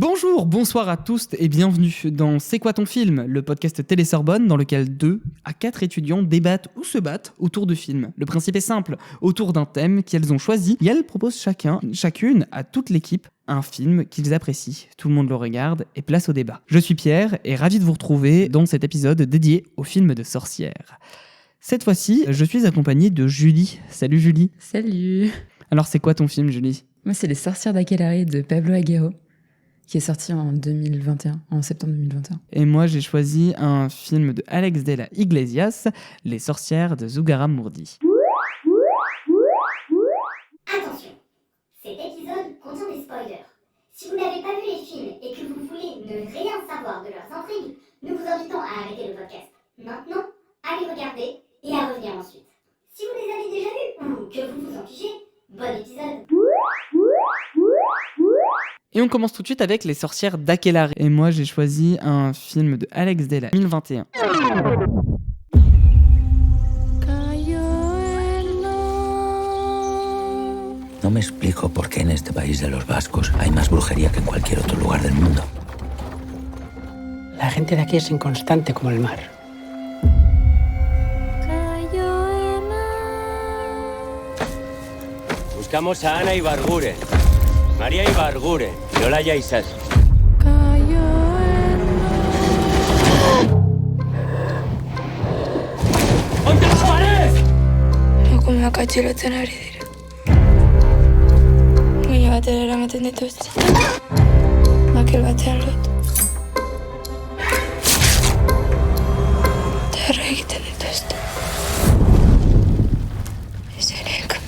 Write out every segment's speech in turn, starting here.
Bonjour, bonsoir à tous et bienvenue dans C'est quoi ton film, le podcast Télé-Sorbonne dans lequel 2 à 4 étudiants débattent ou se battent autour de films. Le principe est simple, autour d'un thème qu'elles ont choisi et elles proposent chacune à toute l'équipe un film qu'ils apprécient. Tout le monde le regarde et place au débat. Je suis Pierre et ravi de vous retrouver dans cet épisode dédié au film de sorcières. Cette fois-ci, je suis accompagné de Julie. Salut Julie. Salut. Alors c'est quoi ton film Julie ? Moi c'est Les Sorcières d'Aquelarre de Pablo Haguero, qui est sorti en septembre 2021. Et moi, j'ai choisi un film de Alex de la Iglesias, Les Sorcières de Zugarramurdi. Attention, cet épisode contient des spoilers. Si vous n'avez pas vu les films et que vous voulez ne rien savoir de leurs intrigues, nous vous invitons à arrêter le podcast maintenant, à les regarder et à revenir ensuite. Si vous les avez déjà vus ou que vous vous en fichez, bon épisode. Et on commence tout de suite avec Les Sorcières d'Aquelarre. Et moi, j'ai choisi un film de Alex de la 2021. No me explico por qué en este país de los vascos hay más brujería que en cualquier otro lugar del mundo. La gente de aquí es inconstante como el mar. Buscamos a Ana Ibarguren, María Ibarguren y Olaya Isas. ¡Ponte las paredes! Jokume katxilotzen ari dira. Baina batera eramaten dituzte. Makel batean lot. Terra egiten dituzte. Ezenek.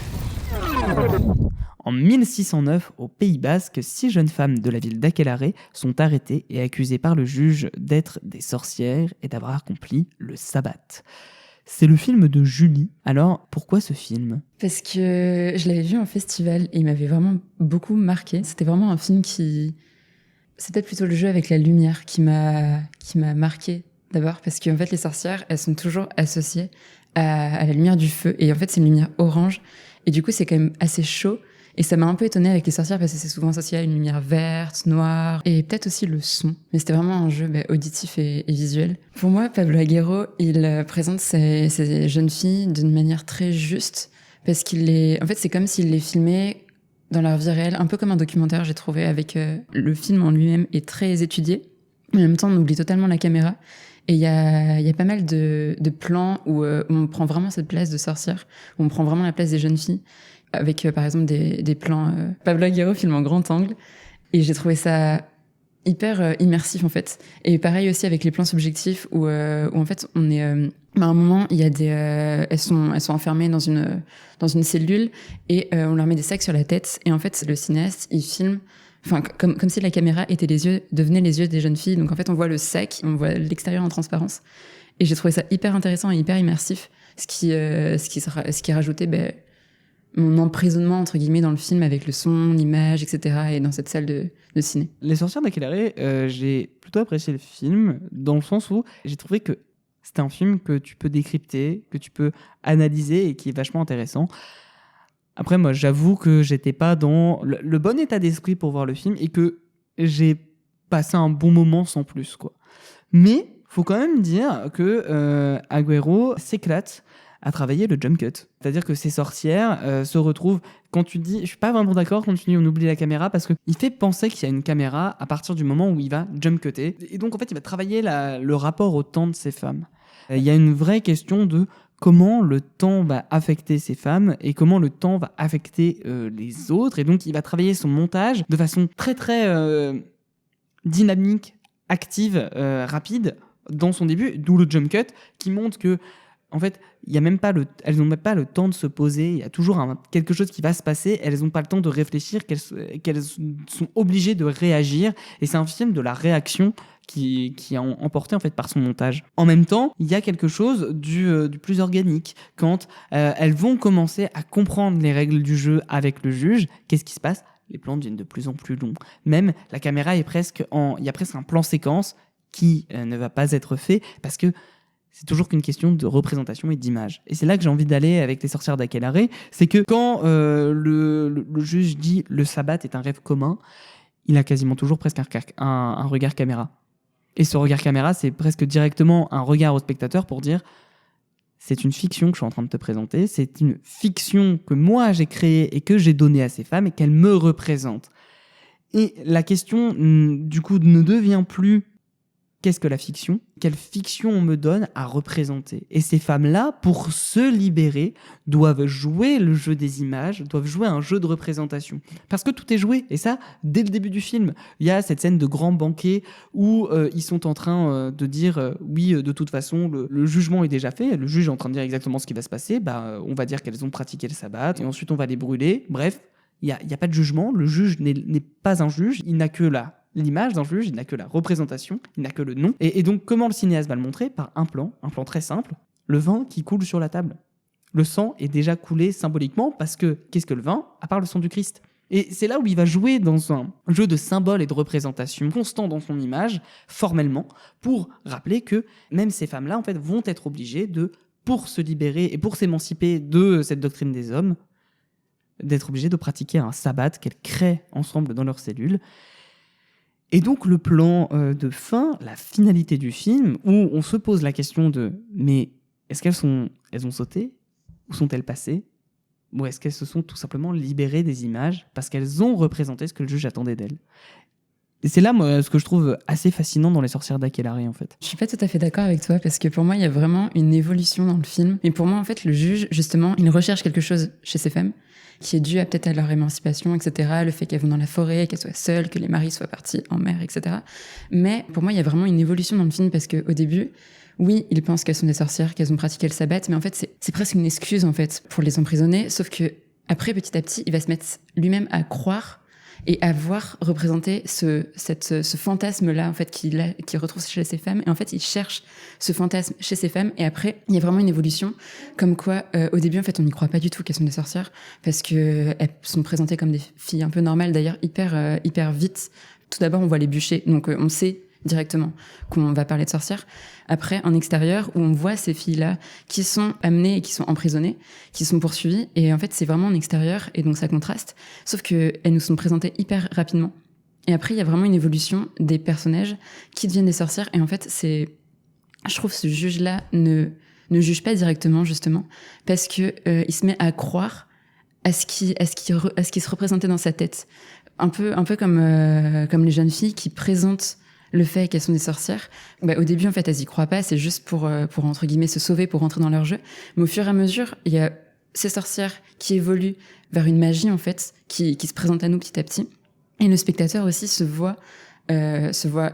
En 1609, au Pays Basque, 6 jeunes femmes de la ville d'Aquelarre sont arrêtées et accusées par le juge d'être des sorcières et d'avoir accompli le sabbat. C'est le film de Julie. Alors, pourquoi ce film ? Parce que je l'avais vu en festival et il m'avait vraiment beaucoup marqué. C'était vraiment un film qui... C'est peut-être plutôt le jeu avec la lumière qui m'a marqué d'abord. Parce qu'en fait, les sorcières, elles sont toujours associées à la lumière du feu. Et en fait, c'est une lumière orange. Et du coup, c'est quand même assez chaud. Et ça m'a un peu étonnée avec les sorcières parce que c'est souvent associé à une lumière verte, noire et peut-être aussi le son. Mais c'était vraiment un jeu auditif et visuel. Pour moi, Pablo Haguero, il présente ces jeunes filles d'une manière très juste parce en fait, c'est comme s'il les filmait dans leur vie réelle, un peu comme un documentaire, j'ai trouvé, avec le film en lui-même est très étudié. Mais en même temps, on oublie totalement la caméra. Et il y a pas mal de plans où on prend vraiment cette place de sorcière, où on prend vraiment la place des jeunes filles. Avec par exemple des plans Pablo Haguero filme en grand angle et j'ai trouvé ça hyper immersif en fait. Et pareil aussi avec les plans subjectifs où en fait on est à un moment il y a elles sont enfermées dans une cellule et on leur met des sacs sur la tête et en fait le cinéaste il filme comme si la caméra devenait les yeux des jeunes filles. Donc en fait on voit le sac, on voit l'extérieur en transparence et j'ai trouvé ça hyper intéressant et hyper immersif, ce qui rajoutait mon emprisonnement entre guillemets dans le film avec le son, l'image, etc. et dans cette salle de ciné. Les Sorcières d'Aquelarre, j'ai plutôt apprécié le film dans le sens où j'ai trouvé que c'était un film que tu peux décrypter, que tu peux analyser et qui est vachement intéressant. Après, moi, j'avoue que j'étais pas dans le bon état d'esprit pour voir le film et que j'ai passé un bon moment sans plus, quoi. Mais faut quand même dire que Haguero s'éclate à travailler le jump cut. C'est-à-dire que ces sorcières se retrouvent... Quand tu dis... Je suis pas vraiment d'accord quand tu dis on oublie la caméra parce qu'il fait penser qu'il y a une caméra à partir du moment où il va jump cutter. Et donc, en fait, il va travailler le rapport au temps de ces femmes. Il y a une vraie question de comment le temps va affecter ces femmes et comment le temps va affecter les autres. Et donc, il va travailler son montage de façon très, très dynamique, active, rapide dans son début, d'où le jump cut qui montre que en fait, elles n'ont même pas le temps de se poser. Il y a toujours quelque chose qui va se passer. Elles n'ont pas le temps de réfléchir, qu'elles sont obligées de réagir. Et c'est un film de la réaction qui est emporté en fait par son montage. En même temps, il y a quelque chose du plus organique. Quand elles vont commencer à comprendre les règles du jeu avec le juge, qu'est-ce qui se passe ? Les plans deviennent de plus en plus longs. Même la caméra il y a presque un plan séquence qui ne va pas être fait parce que c'est toujours qu'une question de représentation et d'image. Et c'est là que j'ai envie d'aller avec Les Sorcières d'Aquelarre, c'est que quand le juge dit « le sabbat est un rêve commun », il a quasiment toujours presque un regard caméra. Et ce regard caméra, c'est presque directement un regard au spectateur pour dire c'est une fiction que je suis en train de te présenter, c'est une fiction que moi j'ai créée et que j'ai donnée à ces femmes et qu'elles me représentent. Et la question, du coup, ne devient plus qu'est-ce que la fiction ? Quelle fiction on me donne à représenter ? Et ces femmes-là, pour se libérer, doivent jouer le jeu des images, doivent jouer un jeu de représentation. Parce que tout est joué. Et ça, dès le début du film. Il y a cette scène de grand banquet où ils sont en train de dire oui, de toute façon, le jugement est déjà fait. Le juge est en train de dire exactement ce qui va se passer. On va dire qu'elles ont pratiqué le sabbat et ensuite on va les brûler. Bref, il n'y a pas de jugement. Le juge n'est pas un juge. Il n'a que l'image d'un juge, il n'a que la représentation, il n'a que le nom. Et donc, comment le cinéaste va le montrer ? Par un plan très simple, le vin qui coule sur la table. Le sang est déjà coulé symboliquement parce que, qu'est-ce que le vin ? À part le sang du Christ. Et c'est là où il va jouer dans un jeu de symboles et de représentation constant dans son image, formellement, pour rappeler que même ces femmes-là, en fait, vont être obligées pour se libérer et pour s'émanciper de cette doctrine des hommes, d'être obligées de pratiquer un sabbat qu'elles créent ensemble dans leurs cellules. Et donc le plan de fin, la finalité du film, où on se pose la question de mais est-ce elles ont sauté ? Ou sont-elles passées ? Ou est-ce qu'elles se sont tout simplement libérées des images parce qu'elles ont représenté ce que le juge attendait d'elles ? Et c'est là, moi, ce que je trouve assez fascinant dans Les Sorcières d'Akelarre, en fait. Je suis pas tout à fait d'accord avec toi, parce que pour moi, il y a vraiment une évolution dans le film. Mais pour moi, en fait, le juge, justement, il recherche quelque chose chez ces femmes qui est dû peut-être à leur émancipation, etc., le fait qu'elles vont dans la forêt, qu'elles soient seules, que les maris soient partis en mer, etc. Mais pour moi, il y a vraiment une évolution dans le film, parce qu'au début, oui, ils pensent qu'elles sont des sorcières, qu'elles ont pratiqué le sabbat, mais en fait, c'est presque une excuse, en fait, pour les emprisonner, sauf que après, petit à petit, il va se mettre lui-même à croire et à voir représenter ce fantasme-là, en fait, qu'il retrouve chez ces femmes. Et en fait, il cherche ce fantasme chez ces femmes. Et après, il y a vraiment une évolution, comme quoi, au début, en fait, on n'y croit pas du tout qu'elles sont des sorcières, parce que elles sont présentées comme des filles un peu normales, d'ailleurs, hyper vite. Tout d'abord, on voit les bûchers, donc on sait directement qu'on va parler de sorcières. Après, en extérieur, où on voit ces filles-là qui sont amenées et qui sont emprisonnées, qui sont poursuivies, et en fait, c'est vraiment en extérieur, et donc ça contraste. Sauf qu'elles nous sont présentées hyper rapidement. Et après, il y a vraiment une évolution des personnages qui deviennent des sorcières, et en fait, je trouve ce juge-là ne juge pas directement, justement, parce que il se met à croire à ce qui se représentait dans sa tête. Un peu comme les jeunes filles qui présentent le fait qu'elles sont des sorcières. Au début, en fait, elles y croient pas, c'est juste pour entre guillemets se sauver, pour rentrer dans leur jeu. Mais au fur et à mesure, il y a ces sorcières qui évoluent vers une magie, en fait, qui se présente à nous petit à petit. Et le spectateur aussi se voit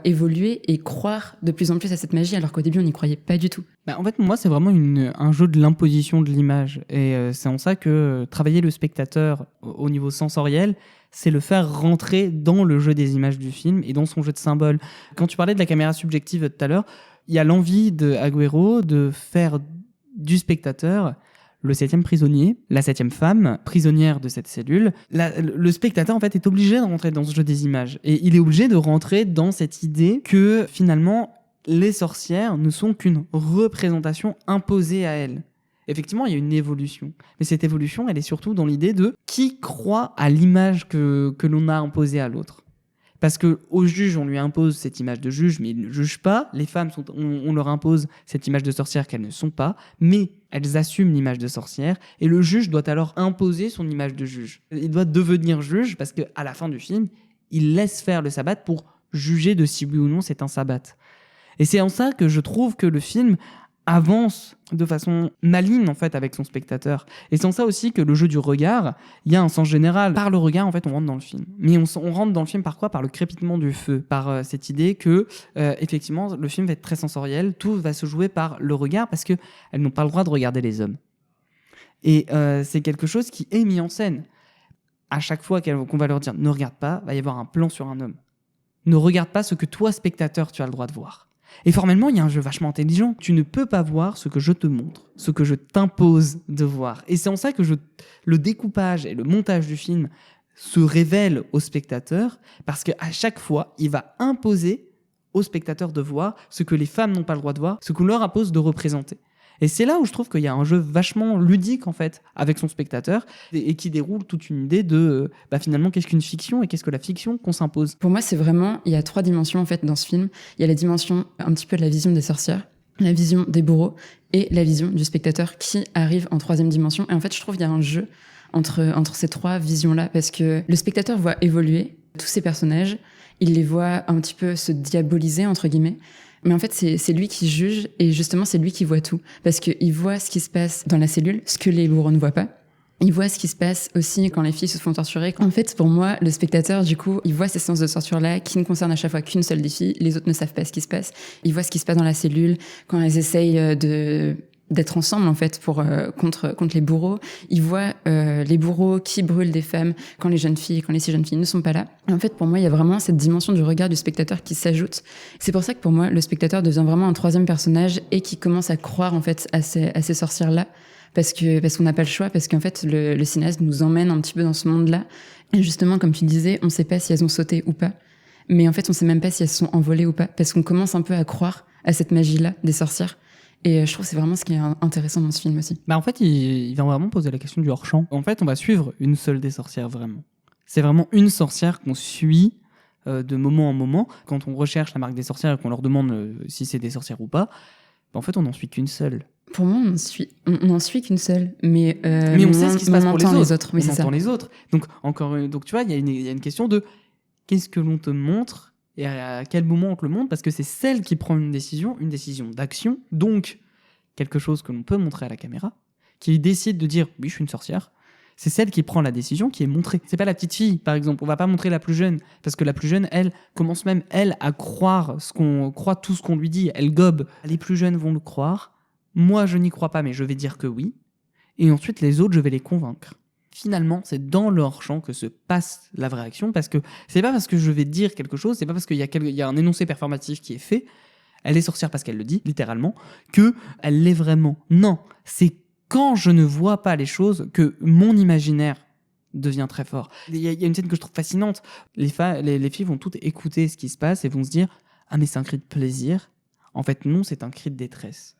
évoluer et croire de plus en plus à cette magie, alors qu'au début, on n'y croyait pas du tout. En fait, moi, c'est vraiment un jeu de l'imposition de l'image. Et c'est en ça que travailler le spectateur au niveau sensoriel, c'est le faire rentrer dans le jeu des images du film et dans son jeu de symboles. Quand tu parlais de la caméra subjective tout à l'heure, il y a l'envie de Agüero de faire du spectateur le 7e prisonnier, la 7e femme prisonnière de cette cellule. Le spectateur, en fait, est obligé de rentrer dans ce jeu des images. Et il est obligé de rentrer dans cette idée que, finalement, les sorcières ne sont qu'une représentation imposée à elles. Effectivement, il y a une évolution. Mais cette évolution, elle est surtout dans l'idée de qui croit à l'image que l'on a imposée à l'autre. Parce qu'au juge, on lui impose cette image de juge, mais il ne juge pas. Les femmes, on leur impose cette image de sorcière qu'elles ne sont pas, mais elles assument l'image de sorcière. Et le juge doit alors imposer son image de juge. Il doit devenir juge parce qu'à la fin du film, il laisse faire le sabbat pour juger de si oui ou non c'est un sabbat. Et c'est en ça que je trouve que le film avance de façon maligne en fait avec son spectateur. Et c'est en ça aussi que le jeu du regard, il y a un sens général. Par le regard, en fait, on rentre dans le film. Mais on rentre dans le film par quoi ? Par le crépitement du feu, par cette idée que effectivement, le film va être très sensoriel, tout va se jouer par le regard parce que elles n'ont pas le droit de regarder les hommes. Et c'est quelque chose qui est mis en scène. À chaque fois qu'on va leur dire ne regarde pas, va y avoir un plan sur un homme. Ne regarde pas ce que toi, spectateur, tu as le droit de voir. Et formellement, il y a un jeu vachement intelligent. Tu ne peux pas voir ce que je te montre, ce que je t'impose de voir. Et c'est en ça que le découpage et le montage du film se révèlent au spectateur, parce qu'à chaque fois, il va imposer au spectateur de voir ce que les femmes n'ont pas le droit de voir, ce qu'on leur impose de représenter. Et c'est là où je trouve qu'il y a un jeu vachement ludique, en fait, avec son spectateur, et qui déroule toute une idée de, finalement, qu'est-ce qu'une fiction et qu'est-ce que la fiction qu'on s'impose. Pour moi, c'est vraiment, il y a 3 dimensions en fait dans ce film. Il y a la dimension un petit peu de la vision des sorcières, la vision des bourreaux et la vision du spectateur qui arrive en 3e dimension. Et en fait, je trouve qu'il y a un jeu entre ces 3 visions-là, parce que le spectateur voit évoluer tous ces personnages, il les voit un petit peu se diaboliser, entre guillemets. Mais en fait, c'est lui qui juge, et justement, c'est lui qui voit tout. Parce qu'il voit ce qui se passe dans la cellule, ce que les bourreaux ne voient pas. Il voit ce qui se passe aussi quand les filles se font torturer. En fait, pour moi, le spectateur, du coup, il voit ces séances de torture-là qui ne concernent à chaque fois qu'une seule des filles. Les autres ne savent pas ce qui se passe. Il voit ce qui se passe dans la cellule quand elles essayent d'être ensemble, en fait, contre les bourreaux. Il voit les bourreaux qui brûlent des femmes quand les 6 jeunes filles ne sont pas là. Et en fait, pour moi, il y a vraiment cette dimension du regard du spectateur qui s'ajoute. C'est pour ça que pour moi, le spectateur devient vraiment un 3e personnage et qui commence à croire, en fait, à ces sorcières-là. Parce qu'on n'a pas le choix, parce qu'en fait, le cinéaste nous emmène un petit peu dans ce monde-là. Et justement, comme tu disais, on ne sait pas si elles ont sauté ou pas. Mais en fait, on ne sait même pas si elles se sont envolées ou pas. Parce qu'on commence un peu à croire à cette magie-là des sorcières. Et je trouve que c'est vraiment ce qui est intéressant dans ce film aussi. En fait, il vient vraiment poser la question du hors-champ. En fait, on va suivre une seule des sorcières, vraiment. C'est vraiment une sorcière qu'on suit de moment en moment. Quand on recherche la marque des sorcières et qu'on leur demande si c'est des sorcières ou pas, en fait, on n'en suit qu'une seule. Pour moi, on n'en suit qu'une seule. Mais on sait ce qui se passe pour les autres. Oui, on entend les autres. Donc, tu vois, il y a une question de qu'est-ce que l'on te montre et à quel moment on te le montre, parce que c'est celle qui prend une décision d'action, donc quelque chose que l'on peut montrer à la caméra, qui décide de dire « oui, je suis une sorcière », c'est celle qui prend la décision qui est montrée. C'est pas la petite fille, par exemple. On va pas montrer la plus jeune, parce que la plus jeune, elle, commence même, elle, à croire tout ce qu'on lui dit. Elle gobe. Les plus jeunes vont le croire. Moi, je n'y crois pas, mais je vais dire que oui. Et ensuite, les autres, je vais les convaincre. Finalement, c'est dans leur champ que se passe la vraie action, parce que c'est pas parce que je vais dire quelque chose, c'est pas parce qu'il y a un énoncé performatif qui est fait, elle est sorcière parce qu'elle le dit, littéralement, qu'elle l'est vraiment. Non, c'est quand je ne vois pas les choses que mon imaginaire devient très fort. Il y a une scène que je trouve fascinante. Les filles vont toutes écouter ce qui se passe et vont se dire « Ah, mais c'est un cri de plaisir ». En fait, non, c'est un cri de détresse.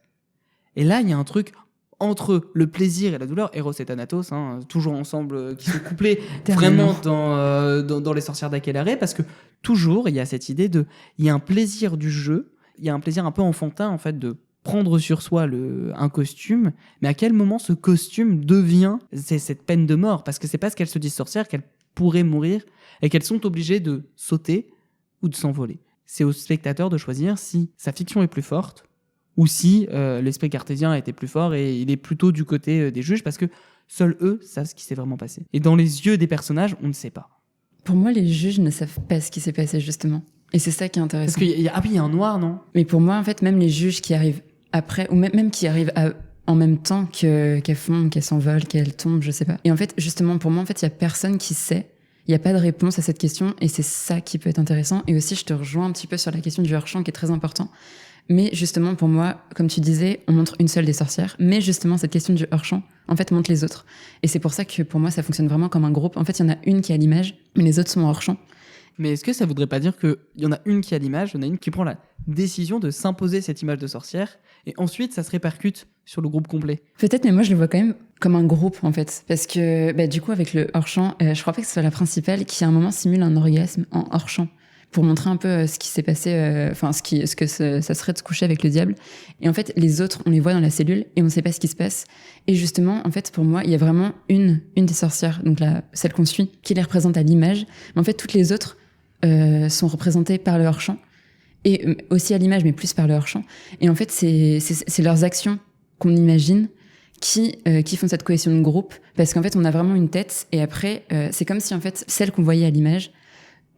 Et là, il y a un truc entre le plaisir et la douleur, Eros et Thanatos, toujours ensemble, qui sont couplés vraiment dans les sorcières d'Akelarre, parce que toujours, il y a cette idée il y a un plaisir du jeu, il y a un plaisir un peu enfantin, en fait, de prendre sur soi un costume, mais à quel moment ce costume devient cette peine de mort, parce que c'est parce qu'elles se disent sorcières qu'elles pourraient mourir, et qu'elles sont obligées de sauter ou de s'envoler. C'est au spectateur de choisir si sa fiction est plus forte, ou si l'esprit cartésien était plus fort et il est plutôt du côté des juges, parce que seuls eux savent ce qui s'est vraiment passé. Et dans les yeux des personnages, on ne sait pas. Pour moi, les juges ne savent pas ce qui s'est passé, justement. Et c'est ça qui est intéressant. Parce qu'il y a un noir, non ? Mais pour moi, en fait, même les juges qui arrivent après, ou même qui arrivent en même temps qu'elles fondent, qu'elles s'envolent, qu'elles tombent, je sais pas. Et en fait, justement, pour moi, en fait, il y a personne qui sait. Il n'y a pas de réponse à cette question, et c'est ça qui peut être intéressant. Et aussi, je te rejoins un petit peu sur la question du hors-champ, qui est très important. Mais justement, pour moi, comme tu disais, on montre une seule des sorcières. Mais justement, cette question du hors-champ, en fait, montre les autres. Et c'est pour ça que pour moi, ça fonctionne vraiment comme un groupe. En fait, il y en a une qui a l'image, mais les autres sont hors-champ. Mais est-ce que ça voudrait pas dire qu'il y en a une qui a l'image, il y en a une qui prend la décision de s'imposer cette image de sorcière, et ensuite, ça se répercute sur le groupe complet ? Peut-être, mais moi, je le vois quand même comme un groupe, en fait. Parce que, du coup, avec le hors-champ, je crois pas que ce soit la principale qui, à un moment, simule un orgasme en hors-champ, pour montrer un peu ce qui s'est passé, ça serait de se coucher avec le diable. Et en fait, les autres, on les voit dans la cellule et on ne sait pas ce qui se passe. Et justement, en fait, pour moi, il y a vraiment une des sorcières, donc celle qu'on suit, qui les représente à l'image. Mais en fait, toutes les autres sont représentées par le hors-champ. Et aussi à l'image, mais plus par le hors-champ. Et en fait, c'est leurs actions qu'on imagine qui font cette cohésion de groupe. Parce qu'en fait, on a vraiment une tête. Et après, c'est comme si, en fait, celle qu'on voyait à l'image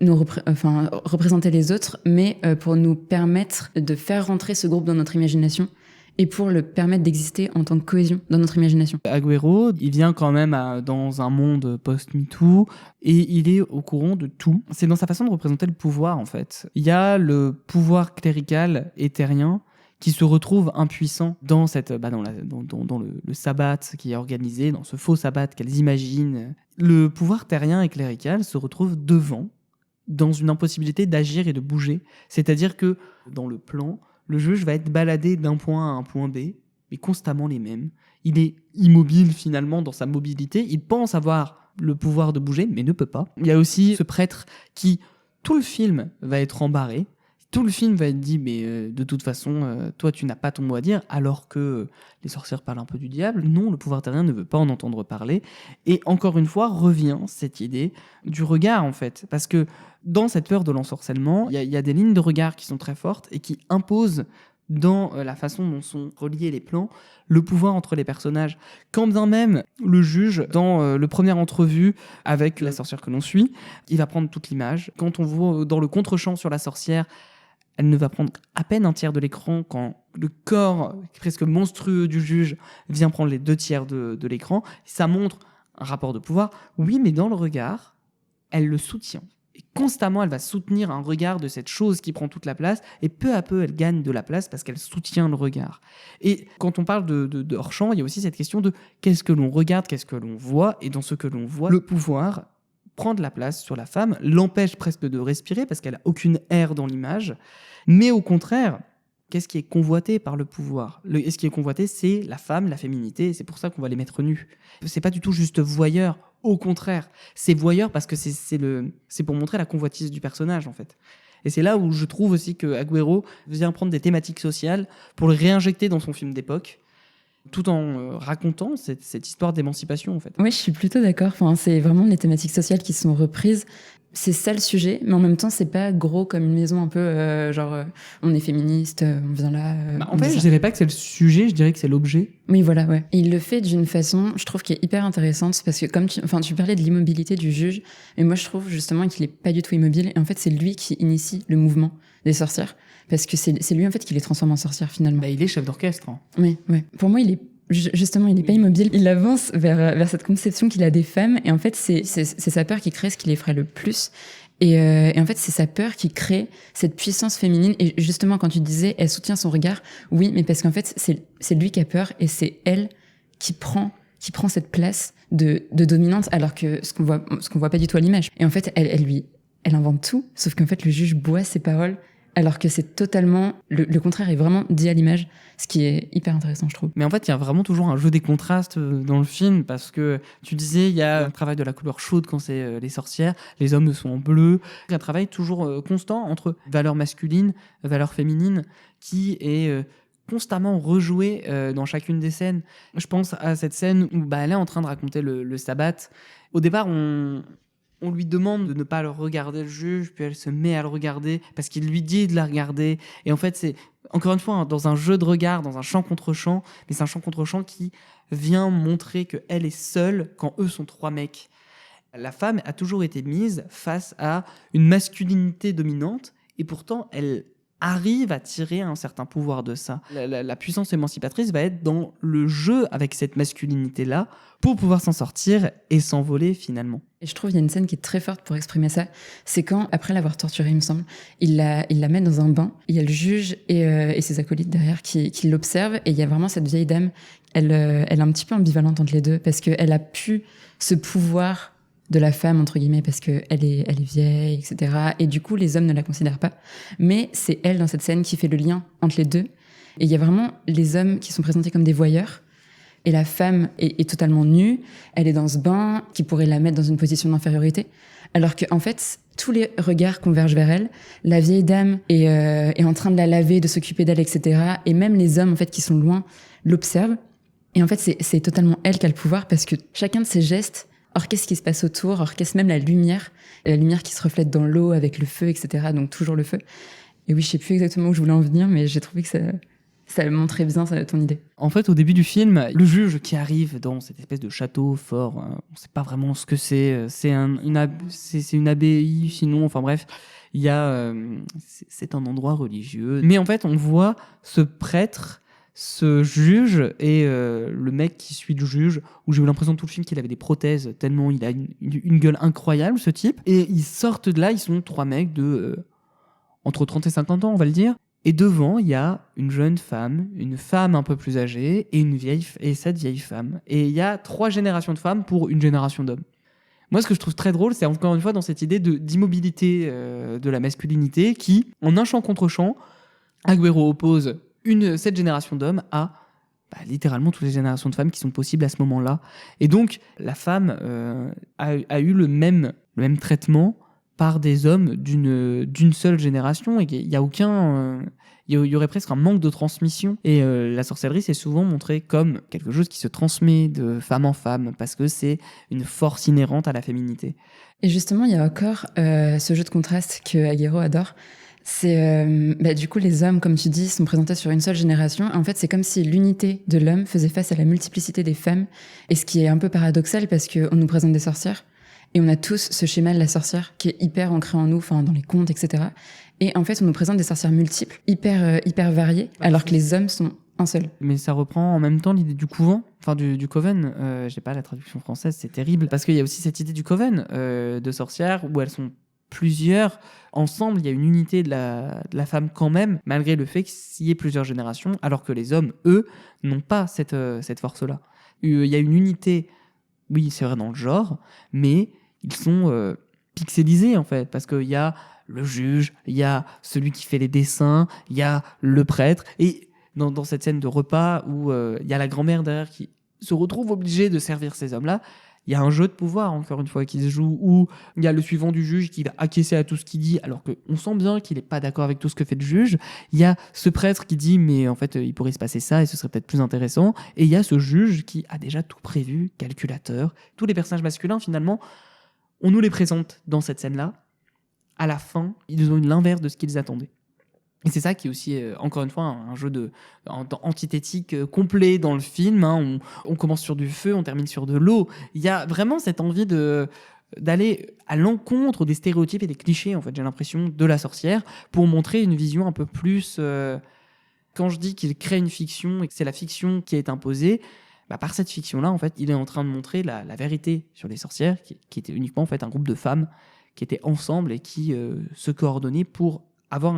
nous représenter les autres, mais pour nous permettre de faire rentrer ce groupe dans notre imagination et pour le permettre d'exister en tant que cohésion dans notre imagination. Agüero, il vient quand même dans un monde post-MeToo et il est au courant de tout. C'est dans sa façon de représenter le pouvoir, en fait. Il y a le pouvoir clérical éthérien qui se retrouve impuissant dans le sabbat qui est organisé, dans ce faux sabbat qu'elles imaginent. Le pouvoir terrien et clérical se retrouve devant, dans une impossibilité d'agir et de bouger. C'est-à-dire que, dans le plan, le juge va être baladé d'un point A à un point B, mais constamment les mêmes. Il est immobile finalement dans sa mobilité. Il pense avoir le pouvoir de bouger, mais ne peut pas. Il y a aussi ce prêtre qui, tout le film, va être embarré. Tout le film va être dit, mais de toute façon, toi, tu n'as pas ton mot à dire, alors que les sorcières parlent un peu du diable. Non, le pouvoir terrien ne veut pas en entendre parler. Et encore une fois, revient cette idée du regard, en fait. Parce que dans cette peur de l'ensorcellement, il y a des lignes de regard qui sont très fortes et qui imposent, dans la façon dont sont reliés les plans, le pouvoir entre les personnages. Quand bien même le juge, dans le première entrevue avec la sorcière que l'on suit, il va prendre toute l'image. Quand on voit dans le contre-champ sur la sorcière, elle ne va prendre à peine un tiers de l'écran quand le corps presque monstrueux du juge vient prendre les 2/3 de l'écran. Ça montre un rapport de pouvoir, oui, mais dans le regard, elle le soutient. Et constamment, elle va soutenir un regard de cette chose qui prend toute la place, et peu à peu, elle gagne de la place parce qu'elle soutient le regard. Et quand on parle de hors-champ, il y a aussi cette question de qu'est-ce que l'on regarde, qu'est-ce que l'on voit, et dans ce que l'on voit, le pouvoir prend de la place sur la femme, l'empêche presque de respirer parce qu'elle n'a aucune air dans l'image, mais au contraire, qu'est-ce qui est convoité par le pouvoir ? Ce qui est convoité, c'est la femme, la féminité, et c'est pour ça qu'on va les mettre nus. C'est pas du tout juste voyeur, au contraire, c'est voyeur parce que c'est pour montrer la convoitise du personnage, en fait. Et c'est là où je trouve aussi que Agüero vient prendre des thématiques sociales pour le réinjecter dans son film d'époque, tout en racontant cette histoire d'émancipation, en fait. Oui, je suis plutôt d'accord. Enfin, c'est vraiment les thématiques sociales qui sont reprises. C'est ça le sujet, mais en même temps, c'est pas gros comme une maison un peu on est féministe, on vient là. En fait, je dirais pas que c'est le sujet, je dirais que c'est l'objet. Oui, voilà, ouais. Et il le fait d'une façon, je trouve, qui est hyper intéressante, parce que comme tu parlais de l'immobilité du juge, et moi je trouve justement qu'il est pas du tout immobile, et en fait c'est lui qui initie le mouvement des sorcières, parce que c'est lui en fait qui les transforme en sorcières finalement. Il est chef d'orchestre. Hein. Oui, ouais. Pour moi, il est pas immobile. Il avance vers cette conception qu'il a des femmes. Et en fait, c'est sa peur qui crée ce qui l'effraie le plus. Et en fait, c'est sa peur qui crée cette puissance féminine. Et justement, quand tu disais, elle soutient son regard, oui, mais parce qu'en fait, c'est lui qui a peur et c'est elle qui prend cette place de dominante, alors que ce qu'on voit pas du tout à l'image. Et en fait, elle invente tout, sauf qu'en fait, le juge boit ses paroles, alors que c'est totalement le contraire est vraiment dit à l'image, ce qui est hyper intéressant, je trouve. Mais en fait, il y a vraiment toujours un jeu des contrastes dans le film, parce que tu disais, il y a un travail de la couleur chaude quand c'est les sorcières, les hommes sont en bleu, un travail toujours constant entre valeur masculine, valeur féminine, qui est constamment rejoué dans chacune des scènes. Je pense à cette scène où elle est en train de raconter le sabbat. Au départ, on lui demande de ne pas le regarder, le juge, puis elle se met à le regarder parce qu'il lui dit de la regarder. Et en fait, c'est, encore une fois, dans un jeu de regard, dans un chant contre chant, mais c'est un chant contre chant qui vient montrer qu'elle est seule quand eux sont 3 mecs. La femme a toujours été mise face à une masculinité dominante, et pourtant, elle arrive à tirer un certain pouvoir de ça. La puissance émancipatrice va être dans le jeu avec cette masculinité-là pour pouvoir s'en sortir et s'envoler finalement. Et je trouve qu'il y a une scène qui est très forte pour exprimer ça. C'est quand, après l'avoir torturée, il me semble, il la met dans un bain. Il y a le juge et ses acolytes derrière qui l'observent. Et il y a vraiment cette vieille dame. Elle est un petit peu ambivalente entre les deux parce qu'elle a pu ce pouvoir de la femme, entre guillemets, parce qu'elle est vieille, etc. Et du coup, les hommes ne la considèrent pas. Mais c'est elle, dans cette scène, qui fait le lien entre les deux. Et il y a vraiment les hommes qui sont présentés comme des voyeurs. Et la femme est totalement nue. Elle est dans ce bain qui pourrait la mettre dans une position d'infériorité. Alors qu'en fait, tous les regards convergent vers elle. La vieille dame est en train de la laver, de s'occuper d'elle, etc. Et même les hommes, en fait, qui sont loin, l'observent. Et en fait, c'est totalement elle qui a le pouvoir parce que chacun de ses gestes orchestre ce qui se passe autour, orchestre même la lumière qui se reflète dans l'eau avec le feu, etc. Donc toujours le feu. Et oui, je sais plus exactement où je voulais en venir, mais j'ai trouvé que ça montrait bien ton idée. En fait, au début du film, le juge qui arrive dans cette espèce de château fort, on ne sait pas vraiment ce que c'est. C'est une abbaye, sinon, enfin bref. Il y a, c'est un endroit religieux. Mais en fait, on voit ce prêtre, ce juge et le mec qui suit le juge, où j'ai eu l'impression tout le film qu'il avait des prothèses, tellement il a une gueule incroyable, ce type. Et ils sortent de là, ils sont 3 mecs de entre 30 et 50 ans, on va le dire. Et devant, il y a une jeune femme, une femme un peu plus âgée et cette vieille femme. Et il y a 3 générations de femmes pour une génération d'hommes. Moi, ce que je trouve très drôle, c'est encore une fois dans cette idée d'immobilité de la masculinité qui, en un chant contre chant, Agüero oppose cette génération d'hommes à littéralement toutes les générations de femmes qui sont possibles à ce moment-là. Et donc, la femme a eu le même traitement par des hommes d'une seule génération, et il y a aucun... il y aurait presque un manque de transmission. Et la sorcellerie, c'est souvent montré comme quelque chose qui se transmet de femme en femme, parce que c'est une force inhérente à la féminité. Et justement, il y a encore ce jeu de contraste que Aguero adore. C'est du coup, les hommes, comme tu dis, sont présentés sur une seule génération. En fait, c'est comme si l'unité de l'homme faisait face à la multiplicité des femmes. Et ce qui est un peu paradoxal, parce qu'on nous présente des sorcières, et on a tous ce schéma de la sorcière qui est hyper ancré en nous, enfin dans les contes, etc. Et en fait, on nous présente des sorcières multiples, hyper variées, alors que les hommes sont un seul. Mais ça reprend en même temps l'idée du couvent, enfin du coven. J'ai pas la traduction française, c'est terrible, parce qu'il y a aussi cette idée du coven de sorcières où elles sont plusieurs ensemble. Il y a une unité de la femme quand même, malgré le fait qu'il y ait plusieurs générations, alors que les hommes, eux, n'ont pas cette force-là. Il y a une unité, oui, c'est vrai, dans le genre, mais ils sont pixelisés en fait, parce qu'il y a le juge, il y a celui qui fait les dessins, il y a le prêtre, et dans cette scène de repas où il y a la grand-mère derrière qui se retrouve obligée de servir ces hommes-là, il y a un jeu de pouvoir, encore une fois, qui se joue, où il y a le suivant du juge qui va acquiescer à tout ce qu'il dit, alors qu'on sent bien qu'il n'est pas d'accord avec tout ce que fait le juge. Il y a ce prêtre qui dit, mais en fait, il pourrait se passer ça et ce serait peut-être plus intéressant. Et il y a ce juge qui a déjà tout prévu, calculateur. Tous les personnages masculins, finalement, on nous les présente dans cette scène-là. À la fin, ils ont eu l'inverse de ce qu'ils attendaient. Et c'est ça qui est aussi, encore une fois, un jeu antithétique complet dans le film. Hein. On commence sur du feu, on termine sur de l'eau. Il y a vraiment cette envie d'aller à l'encontre des stéréotypes et des clichés, en fait, j'ai l'impression, de la sorcière, pour montrer une vision un peu plus... Quand je dis qu'il crée une fiction et que c'est la fiction qui est imposée, par cette fiction-là, en fait, il est en train de montrer la vérité sur les sorcières, qui était uniquement en fait, un groupe de femmes qui étaient ensemble et qui se coordonnaient pour avoir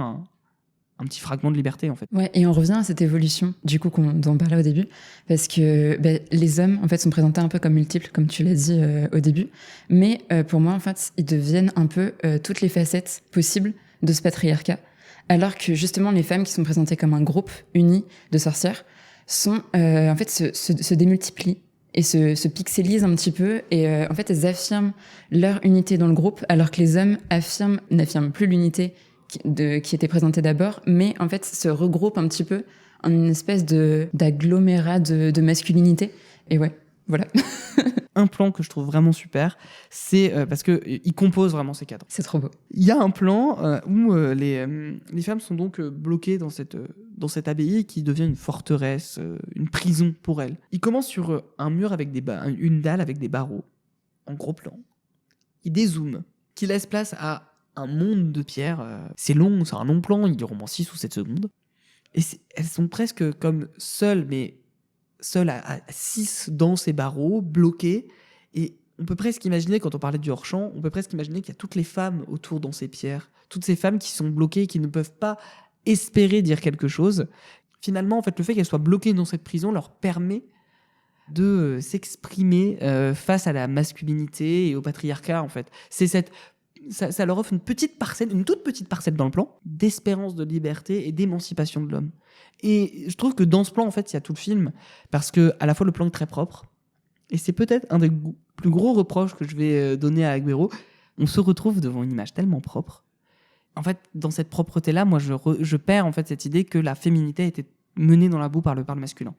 un petit fragment de liberté, en fait. Ouais, et on revient à cette évolution, du coup, dont on parlait au début, parce que les hommes, en fait, sont présentés un peu comme multiples, comme tu l'as dit au début, mais pour moi, en fait, ils deviennent un peu toutes les facettes possibles de ce patriarcat, alors que, justement, les femmes qui sont présentées comme un groupe uni de sorcières sont, en fait, se démultiplient et se pixelisent un petit peu, et en fait, elles affirment leur unité dans le groupe, alors que les hommes n'affirment plus l'unité qui était présenté d'abord, mais en fait se regroupe un petit peu en une espèce d'agglomérat de masculinité. Et ouais, voilà. Un plan que je trouve vraiment super, c'est parce qu'il compose vraiment ces cadres. C'est trop beau. Il y a un plan où les femmes sont donc bloquées dans cette abbaye qui devient une forteresse, une prison pour elles. Il commence sur un mur avec une dalle avec des barreaux, en gros plan. Il dézoome, qui laisse place à un monde de pierre. C'est long, c'est un long plan, il dure au moins 6 ou 7 secondes. Et elles sont presque comme seules à 6 dans ces barreaux, bloquées. Et on peut presque imaginer, quand on parlait du hors-champ, on peut presque imaginer qu'il y a toutes les femmes autour dans ces pierres. Toutes ces femmes qui sont bloquées, qui ne peuvent pas espérer dire quelque chose. Finalement, en fait, le fait qu'elles soient bloquées dans cette prison leur permet de s'exprimer face à la masculinité et au patriarcat, en fait. Ça leur offre une toute petite parcelle dans le plan d'espérance de liberté et d'émancipation de l'homme. Et je trouve que dans ce plan, en fait, il y a tout le film, parce que à la fois le plan est très propre, et c'est peut-être un des plus gros reproches que je vais donner à Aguero. On se retrouve devant une image tellement propre. En fait, dans cette propreté-là, moi, je perds en fait cette idée que la féminité a été menée dans la boue par le masculin.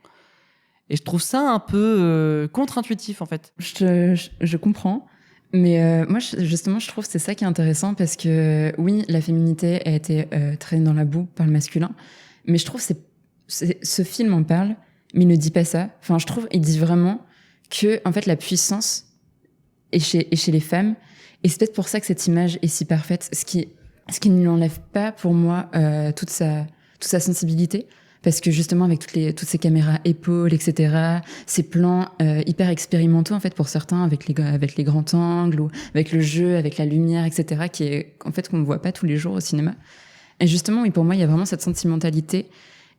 Et je trouve ça un peu contre-intuitif, en fait. Je comprends. Mais moi, justement, je trouve que c'est ça qui est intéressant, parce que oui, la féminité a été traînée dans la boue par le masculin, mais je trouve que ce film en parle, mais il ne dit pas ça. Enfin, je trouve qu'il dit vraiment que, en fait, la puissance est chez les femmes, et c'est peut-être pour ça que cette image est si parfaite, ce qui ne lui enlève pas, pour moi, toute sa sensibilité. Parce que justement, avec toutes ces caméras épaules, etc., ces plans hyper expérimentaux, en fait, pour certains, avec les grands angles, ou avec le jeu, avec la lumière, etc., qui est, en fait, qu'on ne voit pas tous les jours au cinéma. Et justement, oui, pour moi, il y a vraiment cette sentimentalité,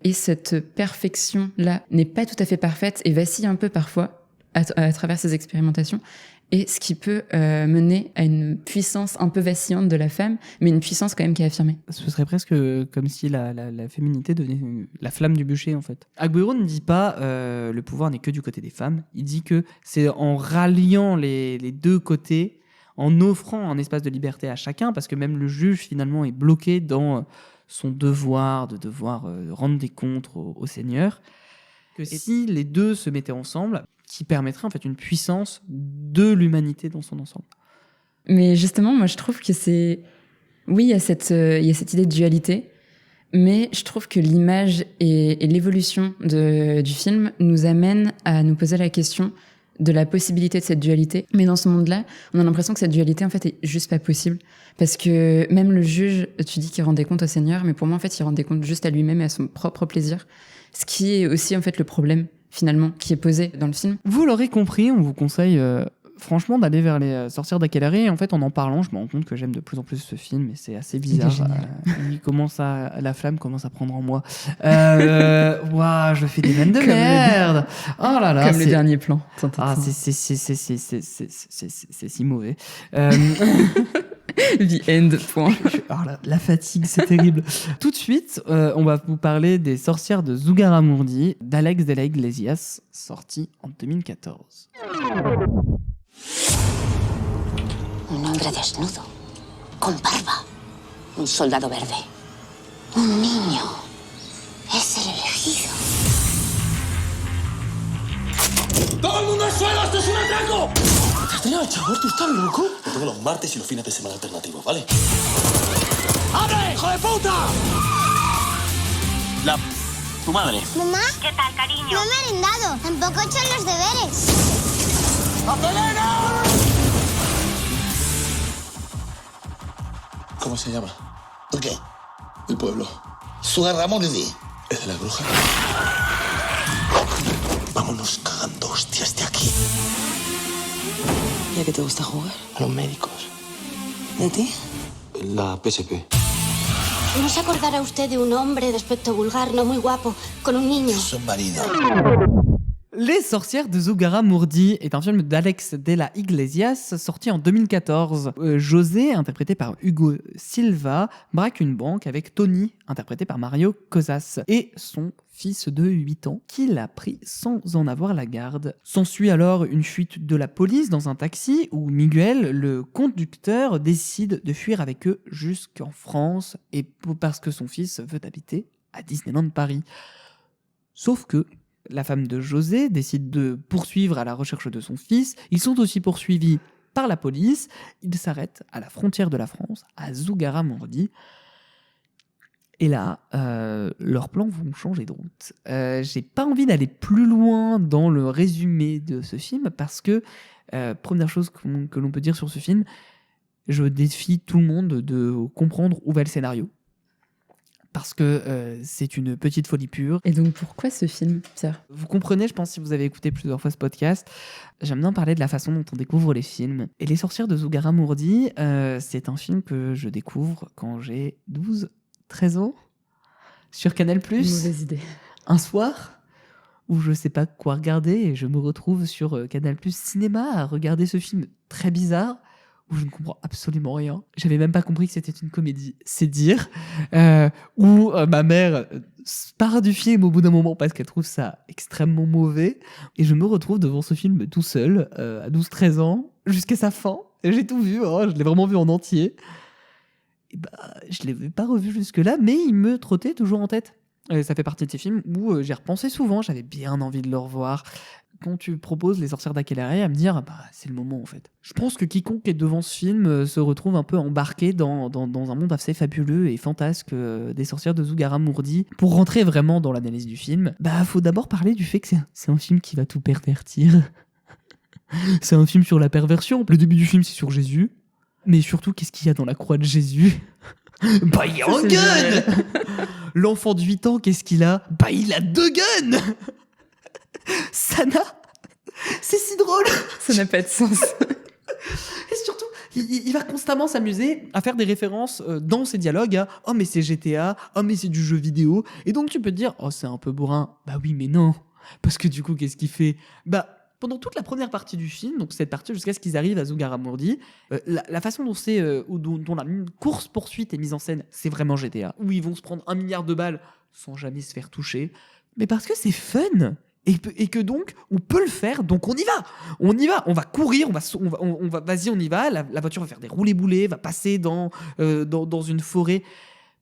et cette perfection-là n'est pas tout à fait parfaite, et vacille un peu parfois, à travers ces expérimentations. et ce qui peut mener à une puissance un peu vacillante de la femme, mais une puissance quand même qui est affirmée. Ce serait presque comme si la féminité devenait la flamme du bûcher, en fait. Agbero ne dit pas le pouvoir n'est que du côté des femmes. Il dit que c'est en ralliant les deux côtés, en offrant un espace de liberté à chacun, parce que même le juge, finalement, est bloqué dans son devoir de devoir rendre des comptes au Seigneur. Que si les deux se mettaient ensemble, qui permettrait en fait une puissance de l'humanité dans son ensemble. Mais justement, moi, je trouve que c'est... Oui, il y a cette idée de dualité, mais je trouve que l'image et l'évolution du film nous amènent à nous poser la question de la possibilité de cette dualité. Mais dans ce monde-là, on a l'impression que cette dualité, en fait, est juste pas possible. Parce que même le juge, tu dis qu'il rendait compte au Seigneur, mais pour moi, en fait, il rendait compte juste à lui-même et à son propre plaisir. Ce qui est aussi, en fait, le problème, finalement, qui est posé dans le film. Vous l'aurez compris, on vous conseille franchement d'aller vers les sorcières d'Akelarre. Et en fait, en parlant, je me rends compte que j'aime de plus en plus ce film et c'est assez bizarre. La flamme commence à prendre en moi. Waouh, je fais des vannes de merde. Oh là là, comme le dernier plan. Ah, c'est si mauvais. The end, point. La fatigue, c'est terrible. Tout de suite, on va vous parler des sorcières de Zugarramurdi d'Alex de la Iglesias, sorti en 2014. Un hombre desnudo, con barba, un soldado verde, un niño. Es el elegido. ¡Todo el mundo al suelo! ¡Esto es un atraco! ¿Te has tenido, chaval? ¿Tú estás loco? Yo tengo los martes y los fines de semana alternativos, ¿vale? ¡Abre, hijo de puta! Tu madre. Mamá, ¿qué tal, cariño? No he merendado, tampoco he hecho los deberes. ¡Acelera! ¿Cómo se llama? ¿Por qué? El pueblo. Zugarramurdi. ¿Es de la bruja? Vámonos cagando hostias de aquí. ¿Y a qué te gusta jugar? A los médicos. ¿De ti? La PSP. ¿No se acordará usted de un hombre de aspecto vulgar, no muy guapo, con un niño? Son marido. Les sorcières de Zugarramurdi est un film d'Alex de la Iglesias sorti en 2014. José, interprété par Hugo Silva, braque une banque avec Tony, interprété par Mario Cosas, et son fils de 8 ans, qu'il a pris sans en avoir la garde. S'ensuit alors une fuite de la police dans un taxi où Miguel, le conducteur, décide de fuir avec eux jusqu'en France, et parce que son fils veut habiter à Disneyland Paris. Sauf que la femme de José décide de poursuivre à la recherche de son fils. Ils sont aussi poursuivis par la police. Ils s'arrêtent à la frontière de la France, à Zugarramurdi. Et là, leurs plans vont changer de route. J'ai pas envie d'aller plus loin dans le résumé de ce film parce que, première chose que l'on peut dire sur ce film, je défie tout le monde de comprendre où va le scénario. Parce que c'est une petite folie pure. Et donc pourquoi ce film, Pierre ? Vous comprenez, je pense, si vous avez écouté plusieurs fois ce podcast, j'aime bien parler de la façon dont on découvre les films. Et Les sorcières de Zugarramurdi, c'est un film que je découvre quand j'ai 12-13 ans, sur Canal+. Mauvaise idée. Un soir, où je sais pas quoi regarder, et je me retrouve sur Canal+ Cinéma à regarder ce film très bizarre, où je ne comprends absolument rien. J'avais même pas compris que c'était une comédie, c'est dire. Où ma mère part du film au bout d'un moment parce qu'elle trouve ça extrêmement mauvais. Et je me retrouve devant ce film tout seul, à 12-13 ans, jusqu'à sa fin. Et j'ai tout vu, je l'ai vraiment vu en entier. Et je ne l'avais pas revu jusque-là, mais il me trottait toujours en tête. Ça fait partie de ces films où j'ai repensé souvent, j'avais bien envie de le revoir. Quand tu proposes Les sorcières d'Akelarre, à me dire, c'est le moment en fait. Je pense que quiconque est devant ce film se retrouve un peu embarqué dans un monde assez fabuleux et fantasque des sorcières de Zugarramurdi. Pour rentrer vraiment dans l'analyse du film, faut d'abord parler du fait que c'est un film qui va tout pervertir. C'est un film sur la perversion. Le début du film, c'est sur Jésus. Mais surtout, qu'est-ce qu'il y a dans la croix de Jésus ? Il y a un gun. L'enfant de 8 ans, qu'est-ce qu'il a ? Il a 2 guns. C'est si drôle. Ça n'a pas de sens. Et surtout, il va constamment s'amuser à faire des références dans ses dialogues à « Oh mais c'est GTA, oh mais c'est du jeu vidéo ». Et donc tu peux te dire « Oh c'est un peu bourrin ». Oui mais non. Parce que du coup, qu'est-ce qu'il fait ? pendant toute la première partie du film, donc cette partie jusqu'à ce qu'ils arrivent à Zugarramurdi, la façon dont la course-poursuite est mise en scène, c'est vraiment GTA, où ils vont se prendre 1 milliard de balles sans jamais se faire toucher, mais parce que c'est fun. Et que donc, on peut le faire, donc on y va, on va courir, vas-y, on y va, la voiture va faire des roulés-boulés, va passer dans une forêt.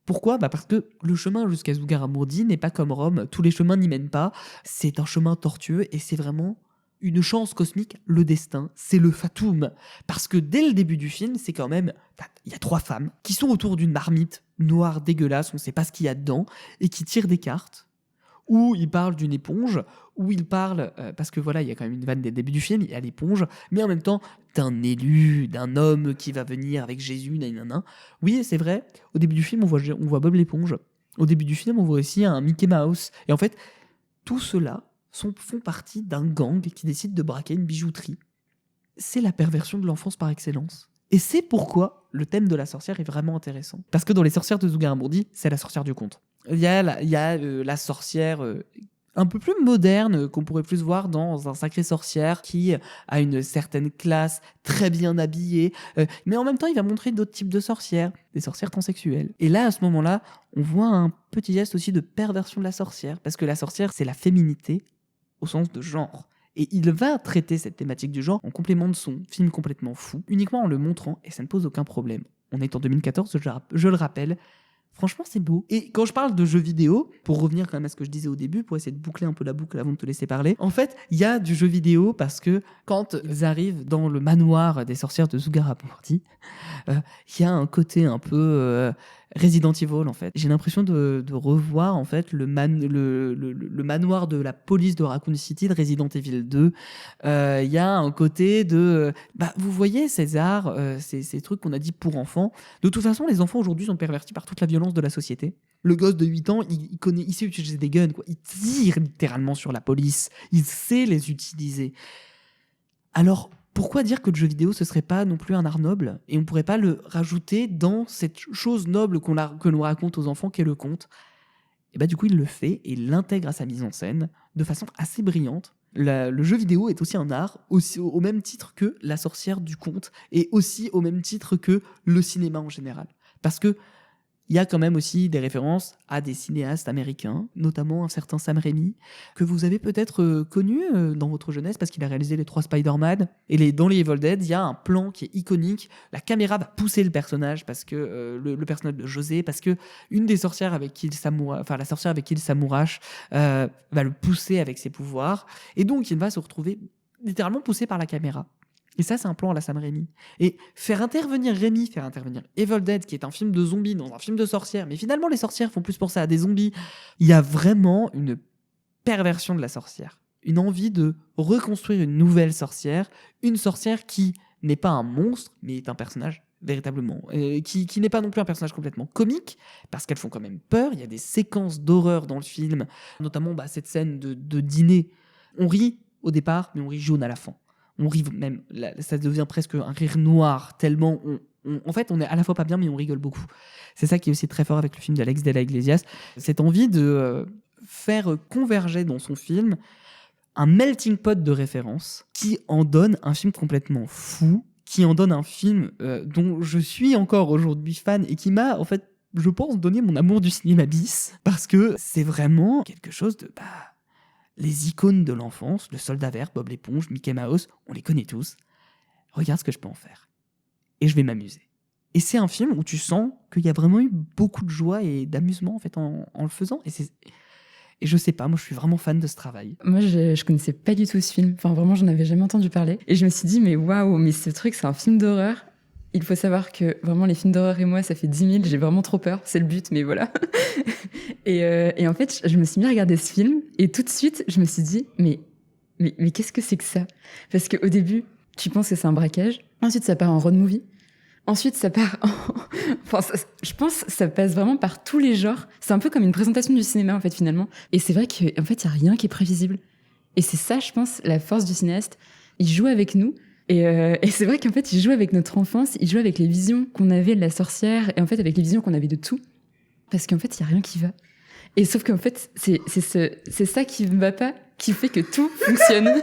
Pourquoi ? Parce que le chemin jusqu'à Zugarramurdi n'est pas comme Rome, tous les chemins n'y mènent pas, c'est un chemin tortueux et c'est vraiment une chance cosmique, le destin, c'est le fatum. Parce que dès le début du film, c'est quand même, il y a 3 femmes qui sont autour d'une marmite noire dégueulasse, on ne sait pas ce qu'il y a dedans, et qui tirent des cartes, où ils parlent d'une éponge, où ils parlent, parce que voilà, il y a quand même une vanne dès le début du film, il y a l'éponge, mais en même temps, d'un élu, d'un homme qui va venir avec Jésus, nanana. Oui, c'est vrai, au début du film, on voit Bob l'éponge. Au début du film, on voit aussi un Mickey Mouse. Et en fait, tout cela font partie d'un gang qui décide de braquer une bijouterie. C'est la perversion de l'enfance par excellence. Et c'est pourquoi le thème de la sorcière est vraiment intéressant. Parce que dans Les sorcières de Zugarramurdi, c'est la sorcière du conte. Il y a la sorcière un peu plus moderne qu'on pourrait plus voir dans Un Sacré Sorcière qui a une certaine classe, très bien habillée, mais en même temps il va montrer d'autres types de sorcières, des sorcières transsexuelles. Et là à ce moment-là, on voit un petit geste aussi de perversion de la sorcière, parce que la sorcière c'est la féminité au sens de genre. Et il va traiter cette thématique du genre en complément de son film complètement fou, uniquement en le montrant, et ça ne pose aucun problème. On est en 2014, je le rappelle. Franchement, c'est beau. Et quand je parle de jeux vidéo, pour revenir quand même à ce que je disais au début, pour essayer de boucler un peu la boucle avant de te laisser parler, en fait, il y a du jeu vidéo parce que quand ils arrivent dans le manoir des sorcières de Zugarramurdi, il y a un côté un peu Resident Evil, en fait. J'ai l'impression de revoir, en fait, le manoir de la police de Raccoon City de Resident Evil 2. Il y a un côté de... vous voyez, César, ces trucs qu'on a dit pour enfants. De toute façon, les enfants aujourd'hui sont pervertis par toute la violence de la société. Le gosse de 8 ans, il sait utiliser des guns, quoi. Il tire littéralement sur la police. Il sait les utiliser. Alors... pourquoi dire que le jeu vidéo, ce serait pas non plus un art noble et on pourrait pas le rajouter dans cette chose noble que l'on raconte aux enfants qu'est le conte ? Et du coup, il le fait et il l'intègre à sa mise en scène de façon assez brillante. Le jeu vidéo est aussi un art, aussi, au même titre que la sorcière du conte et aussi au même titre que le cinéma en général. Parce que il y a quand même aussi des références à des cinéastes américains, notamment un certain Sam Raimi, que vous avez peut-être connu dans votre jeunesse parce qu'il a réalisé les 3 Spider-Man. Et dans les Evil Dead, il y a un plan qui est iconique. La caméra va pousser le personnage, parce que le personnage de José, parce que une des sorcières avec qui il s'amourache va le pousser avec ses pouvoirs. Et donc, il va se retrouver littéralement poussé par la caméra. Et ça, c'est un plan à la Sam Raimi. Et faire intervenir Evil Dead, qui est un film de zombies dans un film de sorcières, mais finalement, les sorcières font plus penser à des zombies. Il y a vraiment une perversion de la sorcière. Une envie de reconstruire une nouvelle sorcière. Une sorcière qui n'est pas un monstre, mais est un personnage véritablement. Qui n'est pas non plus un personnage complètement comique, parce qu'elles font quand même peur. Il y a des séquences d'horreur dans le film, notamment cette scène de dîner. On rit au départ, mais on rit jaune à la fin. On rit même, ça devient presque un rire noir, tellement en fait, on est à la fois pas bien, mais on rigole beaucoup. C'est ça qui est aussi très fort avec le film d'Alex de la Iglesias, cette envie de faire converger dans son film un melting pot de références qui en donne un film complètement fou, qui en donne un film dont je suis encore aujourd'hui fan et qui m'a, en fait, je pense, donné mon amour du cinéma bis, parce que c'est vraiment quelque chose de... les icônes de l'enfance, le soldat vert, Bob l'éponge, Mickey Mouse, on les connaît tous. Regarde ce que je peux en faire. Et je vais m'amuser. Et c'est un film où tu sens qu'il y a vraiment eu beaucoup de joie et d'amusement en fait en le faisant. Et je sais pas, moi je suis vraiment fan de ce travail. Moi je connaissais pas du tout ce film. Enfin vraiment, j'en avais jamais entendu parler. Et je me suis dit, mais waouh, mais ce truc c'est un film d'horreur. Il faut savoir que vraiment les films d'horreur et moi, ça fait 10 000, j'ai vraiment trop peur, c'est le but, mais voilà. et en fait, je me suis mis à regarder ce film et tout de suite, je me suis dit, mais qu'est-ce que c'est que ça ? Parce qu'au début, tu penses que c'est un braquage, ensuite ça part en road movie, ensuite ça part je pense que ça passe vraiment par tous les genres. C'est un peu comme une présentation du cinéma en fait finalement. Et c'est vrai qu'en fait, il n'y a rien qui est prévisible. Et c'est ça, je pense, la force du cinéaste. Il joue avec nous. Et c'est vrai qu'en fait, il joue avec notre enfance, il joue avec les visions qu'on avait de la sorcière et en fait avec les visions qu'on avait de tout. Parce qu'en fait, il n'y a rien qui va. Et sauf qu'en fait, c'est ça qui ne va pas qui fait que tout fonctionne.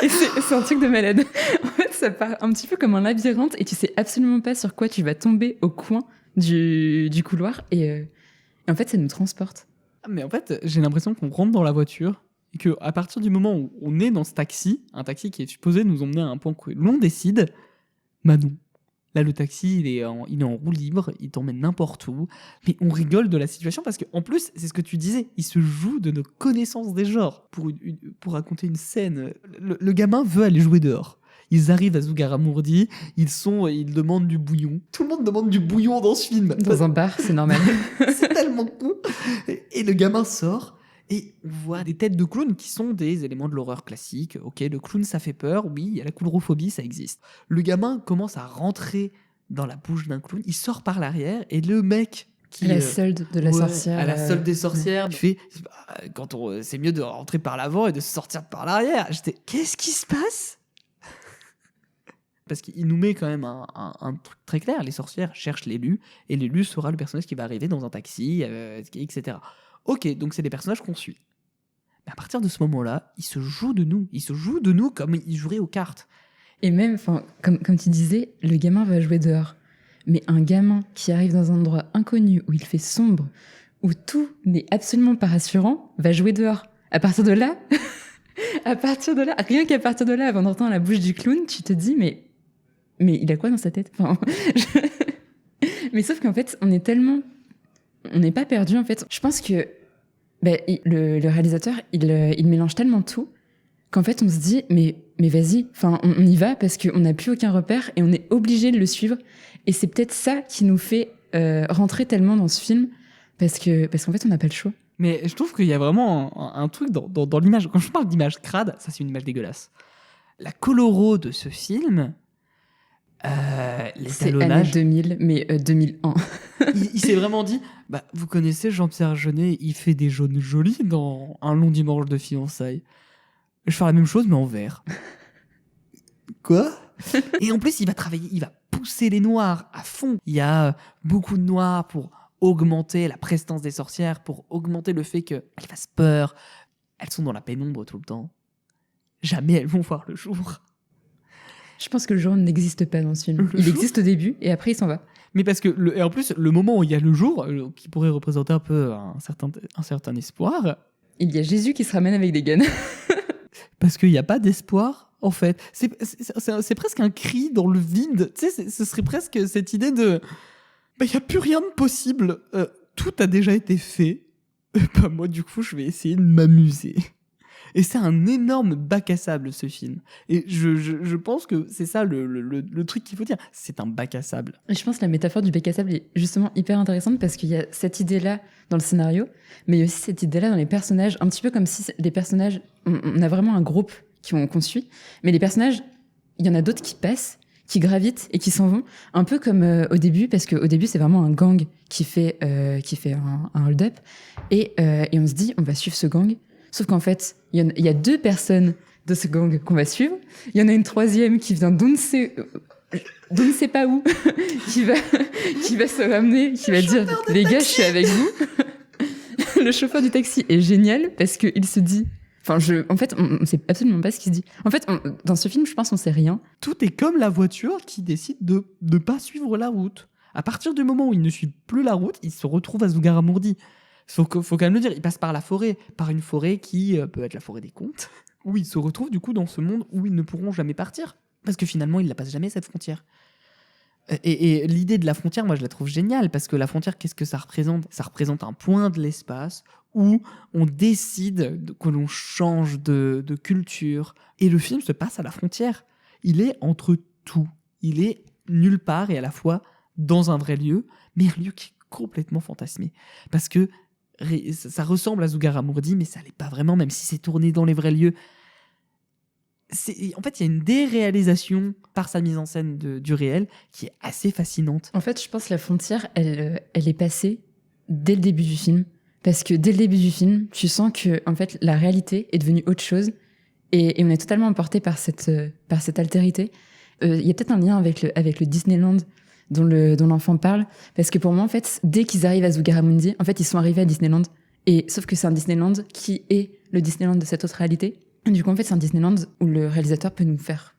Et c'est un truc de malade. En fait, ça part un petit peu comme un labyrinthe et tu sais absolument pas sur quoi tu vas tomber au coin du couloir. Et en fait, ça nous transporte. Mais en fait, j'ai l'impression qu'on rentre dans la voiture et qu'à partir du moment où on est dans ce taxi, un taxi qui est supposé nous emmener à un point que l'on décide, bah non. Là, le taxi, il est en roue libre, il t'emmène n'importe où. Mais on rigole de la situation parce qu'en plus, c'est ce que tu disais, il se joue de nos connaissances des genres. Pour raconter une scène, le gamin veut aller jouer dehors. Ils arrivent à Zugarramurdi, ils demandent du bouillon. Tout le monde demande du bouillon dans ce film. Dans un bar, c'est normal. C'est tellement con. Et le gamin sort. Et on voit des têtes de clowns qui sont des éléments de l'horreur classique. Ok, le clown, ça fait peur. Oui, il y a la coulrophobie, ça existe. Le gamin commence à rentrer dans la bouche d'un clown. Il sort par l'arrière et le mec qui... À la solde de la sorcière. À la solde des sorcières. Il fait... c'est mieux de rentrer par l'avant et de sortir par l'arrière. J'étais... Qu'est-ce qui se passe ? Parce qu'il nous met quand même un truc très clair. Les sorcières cherchent l'élu. Et l'élu sera le personnage qui va arriver dans un taxi, etc. Ok, donc c'est des personnages qu'on suit. Mais à partir de ce moment-là, ils se jouent de nous. Ils se jouent de nous comme ils joueraient aux cartes. Et même, comme tu disais, le gamin va jouer dehors. Mais un gamin qui arrive dans un endroit inconnu, où il fait sombre, où tout n'est absolument pas rassurant, va jouer dehors. À partir de là, rien qu'à partir de là, avant d'entendre la bouche du clown, tu te dis, mais il a quoi dans sa tête ? Mais sauf qu'en fait, on n'est pas perdu, en fait. Je pense que le réalisateur, il mélange tellement tout qu'en fait, on se dit, mais vas-y, on y va parce qu'on n'a plus aucun repère et on est obligé de le suivre. Et c'est peut-être ça qui nous fait rentrer tellement dans ce film parce qu'en fait, on n'a pas le choix. Mais je trouve qu'il y a vraiment un truc dans l'image. Quand je parle d'image crade, ça, c'est une image dégueulasse. La coloro de ce film... c'est année 2000, mais 2001. il s'est vraiment dit, vous connaissez Jean-Pierre Jeunet, il fait des jaunes jolis dans Un long dimanche de fiançailles. Je vais faire la même chose, mais en vert. Quoi ? Et en plus, il va travailler, il va pousser les noirs à fond. Il y a beaucoup de noirs pour augmenter la prestance des sorcières, pour augmenter le fait qu'elles fassent peur. Elles sont dans la pénombre tout le temps. Jamais elles vont voir le jour. Je pense que le jour n'existe pas dans ce film. Il existe au début et après il s'en va. Mais parce que, et en plus, le moment où il y a le jour, qui pourrait représenter un peu un certain espoir... Il y a Jésus qui se ramène avec des guns. Parce qu'il n'y a pas d'espoir, en fait. C'est presque un cri dans le vide. Tu sais, ce serait presque cette idée de... il n'y a plus rien de possible. Tout a déjà été fait. Moi, du coup, je vais essayer de m'amuser. Et c'est un énorme bac à sable, ce film. Et je pense que c'est ça le truc qu'il faut dire. C'est un bac à sable. Et je pense que la métaphore du bac à sable est justement hyper intéressante parce qu'il y a cette idée-là dans le scénario, mais il y a aussi cette idée-là dans les personnages, un petit peu comme si les personnages... On a vraiment un groupe qu'on suit, mais les personnages, il y en a d'autres qui passent, qui gravitent et qui s'en vont, un peu comme au début, parce qu'au début, c'est vraiment un gang qui fait un hold-up, et on se dit, on va suivre ce gang. Sauf qu'en fait, il y a 2 personnes de ce gang qu'on va suivre. Il y en a une 3e qui vient d'on ne sait pas où, qui va se ramener, qui va dire « Les gars, je suis avec vous ». Le chauffeur du taxi est génial parce qu'il se dit... en fait, on ne sait absolument pas ce qu'il se dit. En fait, dans ce film, je pense qu'on ne sait rien. Tout est comme la voiture qui décide de ne pas suivre la route. À partir du moment où il ne suit plus la route, il se retrouve à Zugarramurdi. Faut quand même le dire, il passe par une forêt qui peut être la forêt des contes, où il se retrouve du coup dans ce monde où ils ne pourront jamais partir. Parce que finalement, il ne la passe jamais, cette frontière. Et l'idée de la frontière, moi, je la trouve géniale, parce que la frontière, qu'est-ce que ça représente ? Ça représente un point de l'espace où on décide que l'on change de culture. Et le film se passe à la frontière. Il est entre tout. Il est nulle part et à la fois dans un vrai lieu, mais un lieu qui est complètement fantasmé. Parce que ça ressemble à Zugarramurdi, mais ça l'est pas vraiment, même si c'est tourné dans les vrais lieux. En fait, il y a une déréalisation par sa mise en scène du réel qui est assez fascinante. En fait, je pense que la frontière, elle est passée dès le début du film. Parce que dès le début du film, tu sens que en fait, la réalité est devenue autre chose. Et on est totalement emporté par cette altérité. Il y a peut-être un lien avec le Disneyland dont l'enfant parle, parce que pour moi, en fait, dès qu'ils arrivent à Zugarramurdi, en fait, ils sont arrivés à Disneyland, et sauf que c'est un Disneyland qui est le Disneyland de cette autre réalité. Et du coup, en fait, c'est un Disneyland où le réalisateur peut nous faire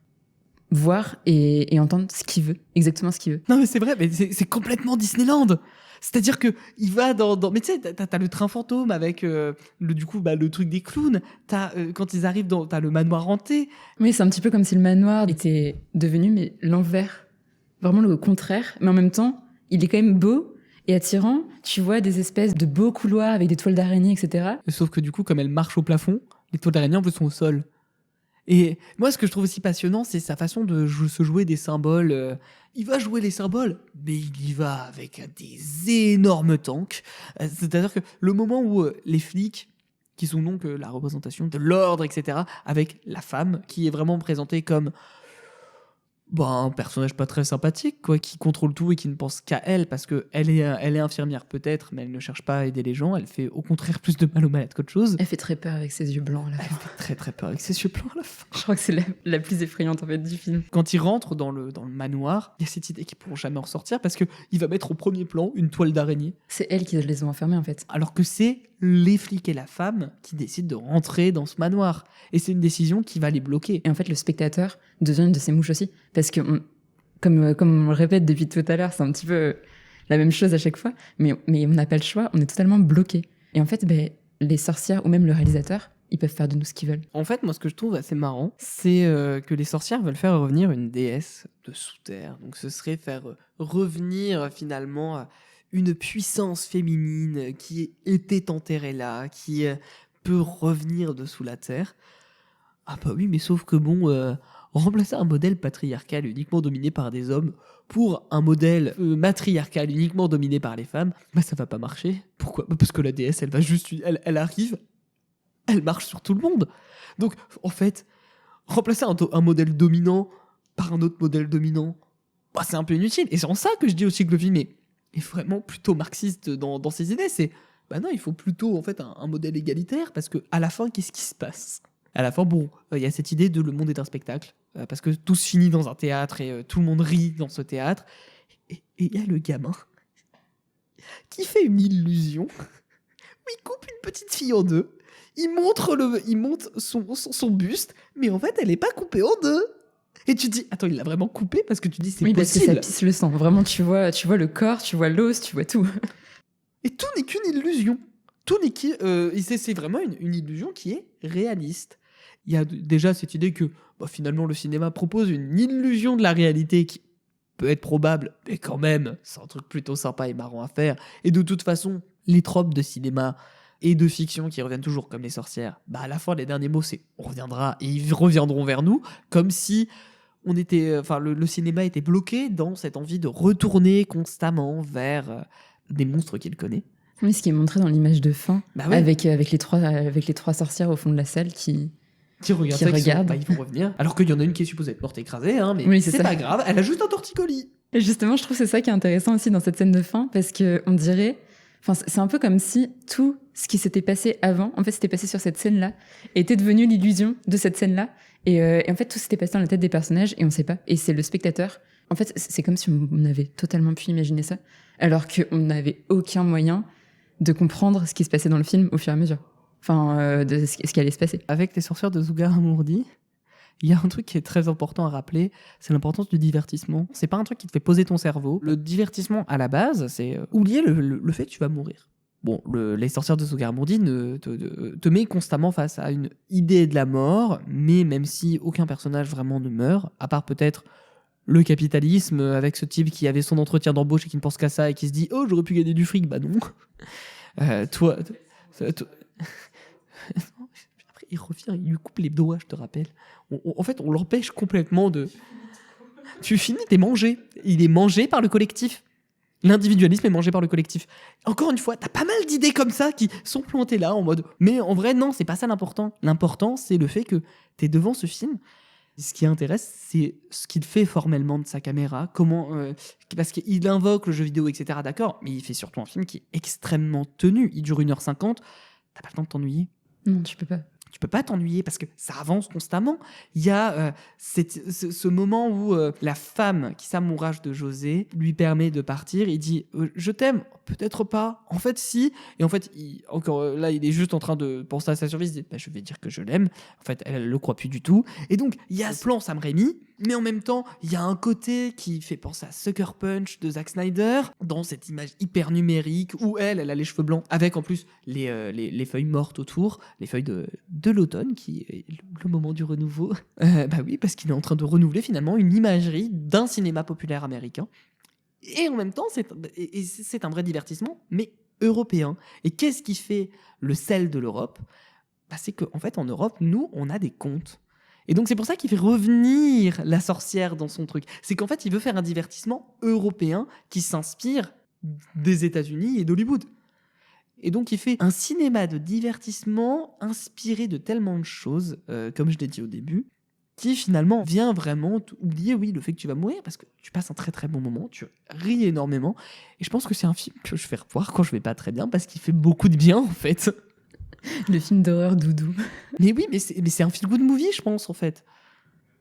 voir et entendre ce qu'il veut, exactement ce qu'il veut. Non mais c'est vrai, mais c'est complètement Disneyland. C'est-à-dire que il va dans mais tu sais, t'as le train fantôme avec le truc des clowns. Quand ils arrivent t'as le manoir hanté. Oui, c'est un petit peu comme si le manoir était devenu mais l'envers, vraiment le contraire. Mais en même temps, il est quand même beau et attirant. Tu vois des espèces de beaux couloirs avec des toiles d'araignée, etc. Sauf que du coup, comme elle marche au plafond, les toiles d'araignée en plus sont au sol. Et moi, ce que je trouve aussi passionnant, c'est sa façon de se jouer des symboles. Il va jouer les symboles, mais il y va avec des énormes tanks. C'est-à-dire que le moment où les flics, qui sont donc la représentation de l'ordre, etc., avec la femme, qui est vraiment présentée comme un personnage pas très sympathique, quoi, qui contrôle tout et qui ne pense qu'à elle, parce qu'elle est infirmière peut-être, mais elle ne cherche pas à aider les gens, elle fait au contraire plus de mal aux malades qu'autre chose. Elle fait très peur avec ses yeux blancs à la fin. Elle fait très très peur avec ses yeux blancs à la fin. Je crois que c'est la plus effrayante en fait du film. Quand il rentre dans le manoir, il y a cette idée qu'ils pourront jamais en ressortir parce qu'il va mettre au premier plan une toile d'araignée. C'est elle qui les a enfermés en fait. Alors que c'est les flics et la femme qui décident de rentrer dans ce manoir. Et c'est une décision qui va les bloquer. Et en fait, le spectateur devient une de ces mouches aussi. Parce que, comme on le répète depuis tout à l'heure, c'est un petit peu la même chose à chaque fois. Mais on n'a pas le choix, on est totalement bloqué. Et en fait, les sorcières ou même le réalisateur, ils peuvent faire de nous ce qu'ils veulent. En fait, moi, ce que je trouve assez marrant, c'est que les sorcières veulent faire revenir une déesse de sous-terre. Donc ce serait faire revenir finalement une puissance féminine qui était enterrée là, qui peut revenir de sous la terre. Ah bah oui, mais sauf que remplacer un modèle patriarcal uniquement dominé par des hommes pour un modèle matriarcal uniquement dominé par les femmes, ça va pas marcher. Pourquoi ? Parce que la déesse, elle va juste, elle arrive, elle marche sur tout le monde. Donc, en fait, remplacer un modèle dominant par un autre modèle dominant, c'est un peu inutile. Et c'est en ça que je dis aussi que le film est vraiment plutôt marxiste dans ses idées. C'est, non, il faut plutôt en fait un modèle égalitaire, parce que à la fin, qu'est-ce qui se passe ? À la fin, il y a cette idée de le monde est un spectacle, parce que tout se finit dans un théâtre et tout le monde rit dans ce théâtre. Et il y a le gamin qui fait une illusion où il coupe une petite fille en deux. Il monte son buste, mais en fait, elle n'est pas coupée en deux. Et tu te dis, attends, il l'a vraiment coupée parce que tu dis, c'est oui, possible. Parce que ça pisse le sang. Vraiment, tu vois le corps, tu vois l'os, tu vois tout. Et tout n'est qu'une illusion. C'est vraiment une illusion qui est réaliste. Il y a déjà cette idée que finalement le cinéma propose une illusion de la réalité qui peut être probable, mais quand même, c'est un truc plutôt sympa et marrant à faire. Et de toute façon, les tropes de cinéma et de fiction qui reviennent toujours comme les sorcières, à la fin, les derniers mots, c'est on reviendra, et ils reviendront vers nous, comme si le cinéma était bloqué dans cette envie de retourner constamment vers des monstres qu'il connaît. Oui, ce qui est montré dans l'image de fin, oui. avec les trois sorcières au fond de la salle qui regardent. Ils vont revenir. Alors qu'il y en a une qui est supposée être morte écrasée, mais oui, c'est pas grave, elle a juste un torticolis. Et justement, je trouve que c'est ça qui est intéressant aussi dans cette scène de fin, parce qu'on dirait... c'est un peu comme si tout ce qui s'était passé avant, en fait, s'était passé sur cette scène-là, était devenu l'illusion de cette scène-là. Et en fait, tout s'était passé dans la tête des personnages, et on sait pas. Et c'est le spectateur. En fait, c'est comme si on avait totalement pu imaginer ça, alors qu'on n'avait aucun moyen de comprendre ce qui se passait dans le film au fur et à mesure. De ce qui allait se passer. Avec les sorcières de Zugarramurdi, il y a un truc qui est très important à rappeler, c'est l'importance du divertissement. C'est pas un truc qui te fait poser ton cerveau. Le divertissement, à la base, c'est oublier le fait que tu vas mourir. Les sorcières de Zugarramurdi te met constamment face à une idée de la mort, mais même si aucun personnage vraiment ne meurt, à part peut-être le capitalisme avec ce type qui avait son entretien d'embauche et qui ne pense qu'à ça et qui se dit « Oh, j'aurais pu gagner du fric !» non. Toi... Après, il revient, il lui coupe les doigts, je te rappelle. En fait, on l'empêche complètement de... Tu finis, t'es mangé. Il est mangé par le collectif. L'individualisme est mangé par le collectif. Encore une fois, t'as pas mal d'idées comme ça qui sont plantées là en mode... Mais en vrai, non, c'est pas ça l'important. L'important, c'est le fait que t'es devant ce film. Ce qui intéresse, c'est ce qu'il fait formellement de sa caméra, parce qu'il invoque le jeu vidéo, etc. D'accord, mais il fait surtout un film qui est extrêmement tenu. Il dure 1h50, t'as pas le temps de t'ennuyer. Non, tu peux pas. tu peux pas t'ennuyer parce que ça avance constamment. Il y a ce moment où la femme qui s'amourage de José lui permet de partir. Il dit je t'aime, peut-être pas. En fait, si. Et en fait, là, il est juste en train de penser à sa survie. Il se dit je vais dire que je l'aime. En fait, elle le croit plus du tout. Et donc, il y a ce plan Sam Raimi, mais en même temps, il y a un côté qui fait penser à Sucker Punch de Zack Snyder dans cette image hyper numérique où elle a les cheveux blancs avec en plus les feuilles mortes autour, les feuilles de l'automne qui est le moment du renouveau. Bah oui, parce qu'il est en train de renouveler finalement une imagerie d'un cinéma populaire américain. Et en même temps, c'est un vrai divertissement, mais européen. Et qu'est-ce qui fait le sel de l'Europe ? Bah, c'est qu'en fait, en Europe, nous, on a des contes. Et donc, c'est pour ça qu'il fait revenir la sorcière dans son truc. C'est qu'en fait, il veut faire un divertissement européen qui s'inspire des États-Unis et d'Hollywood. Et donc, il fait un cinéma de divertissement inspiré de tellement de choses, comme je l'ai dit au début, qui finalement vient vraiment oublier, oui, le fait que tu vas mourir, parce que tu passes un très très bon moment, tu ris énormément. Et je pense que c'est un film que je vais revoir quand je vais pas très bien, parce qu'il fait beaucoup de bien, en fait. Le film d'horreur doudou. Mais oui, mais c'est un feel-good movie, je pense, en fait.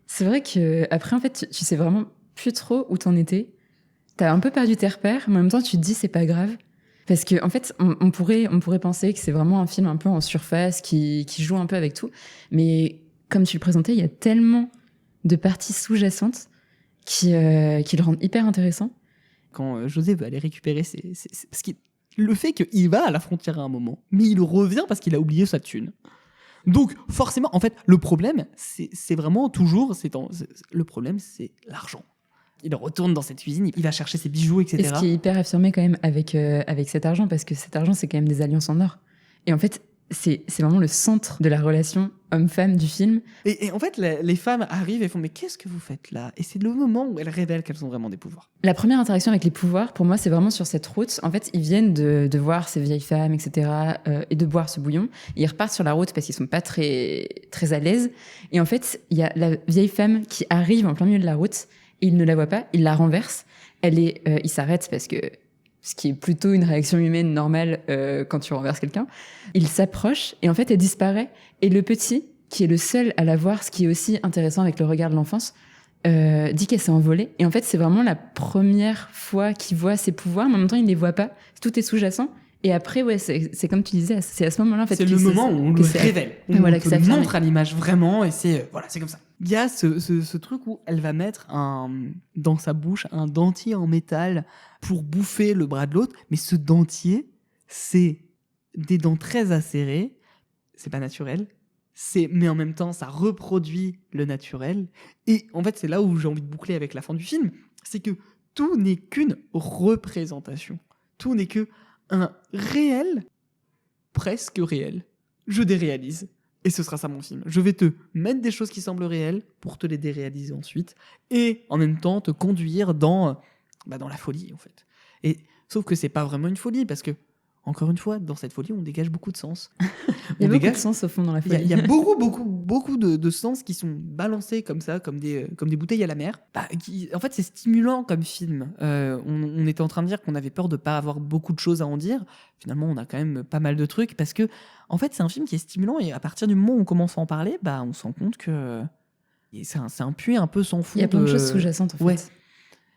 C'est vrai que après, en fait, tu sais vraiment plus trop où t'en étais. T'as un peu perdu tes repères, mais en même temps, tu te dis c'est pas grave. Parce que en fait, on pourrait penser que c'est vraiment un film un peu en surface, qui joue un peu avec tout. Mais comme tu le présentais, il y a tellement de parties sous-jacentes qui le rendent hyper intéressant. Quand José veut aller récupérer parce que le fait qu'il va à la frontière à un moment, mais il revient parce qu'il a oublié sa thune. Donc forcément, en fait, le problème, c'est vraiment toujours... le problème, c'est l'argent. Il retourne dans cette cuisine, il va chercher ses bijoux, etc. Et ce qui est hyper affirmé quand même avec cet argent, parce que cet argent, c'est quand même des alliances en or. Et en fait, c'est vraiment le centre de la relation homme-femme du film. Et en fait, les femmes arrivent et font « Mais qu'est-ce que vous faites là ?» Et c'est le moment où elles révèlent qu'elles ont vraiment des pouvoirs. La première interaction avec les pouvoirs, pour moi, c'est vraiment sur cette route. En fait, ils viennent de voir ces vieilles femmes, etc., et de boire ce bouillon. Ils repartent sur la route parce qu'ils sont pas très, très à l'aise. Et en fait, il y a la vieille femme qui arrive en plein milieu de la route, et il ne la voit pas, il la renverse. Il s'arrête parce que, ce qui est plutôt une réaction humaine normale quand tu renverses quelqu'un. Il s'approche et en fait, elle disparaît. Et le petit, qui est le seul à la voir, ce qui est aussi intéressant avec le regard de l'enfance, dit qu'elle s'est envolée. Et en fait, c'est vraiment la première fois qu'il voit ses pouvoirs, mais en même temps, il ne les voit pas. Tout est sous-jacent. Et après, ouais, c'est comme tu disais, c'est à ce moment-là, en fait, c'est le moment où on le révèle. On le montre à l'image vraiment, et c'est comme ça. Il y a ce truc où elle va mettre dans sa bouche un dentier en métal pour bouffer le bras de l'autre, mais ce dentier, c'est des dents très acérées, c'est pas naturel, mais en même temps, ça reproduit le naturel. Et en fait, c'est là où j'ai envie de boucler avec la fin du film, c'est que tout n'est qu'une représentation. Tout n'est que un réel, presque réel. Je déréalise. Et ce sera ça mon film. Je vais te mettre des choses qui semblent réelles pour te les déréaliser ensuite. Et en même temps, te conduire dans la folie, en fait. Et sauf que c'est pas vraiment une folie, parce que, encore une fois, dans cette folie, on dégage beaucoup de sens. Il y a beaucoup de sens au fond dans la folie. Il y a beaucoup de sens qui sont balancés comme ça, comme des bouteilles à la mer. En fait, c'est stimulant comme film. On était en train de dire qu'on avait peur de pas avoir beaucoup de choses à en dire. Finalement, on a quand même pas mal de trucs parce que, en fait, c'est un film qui est stimulant et à partir du moment où on commence à en parler, on se rend compte que c'est un puits un peu sans fond. Il y a plein de choses sous-jacentes, en fait. Ouais.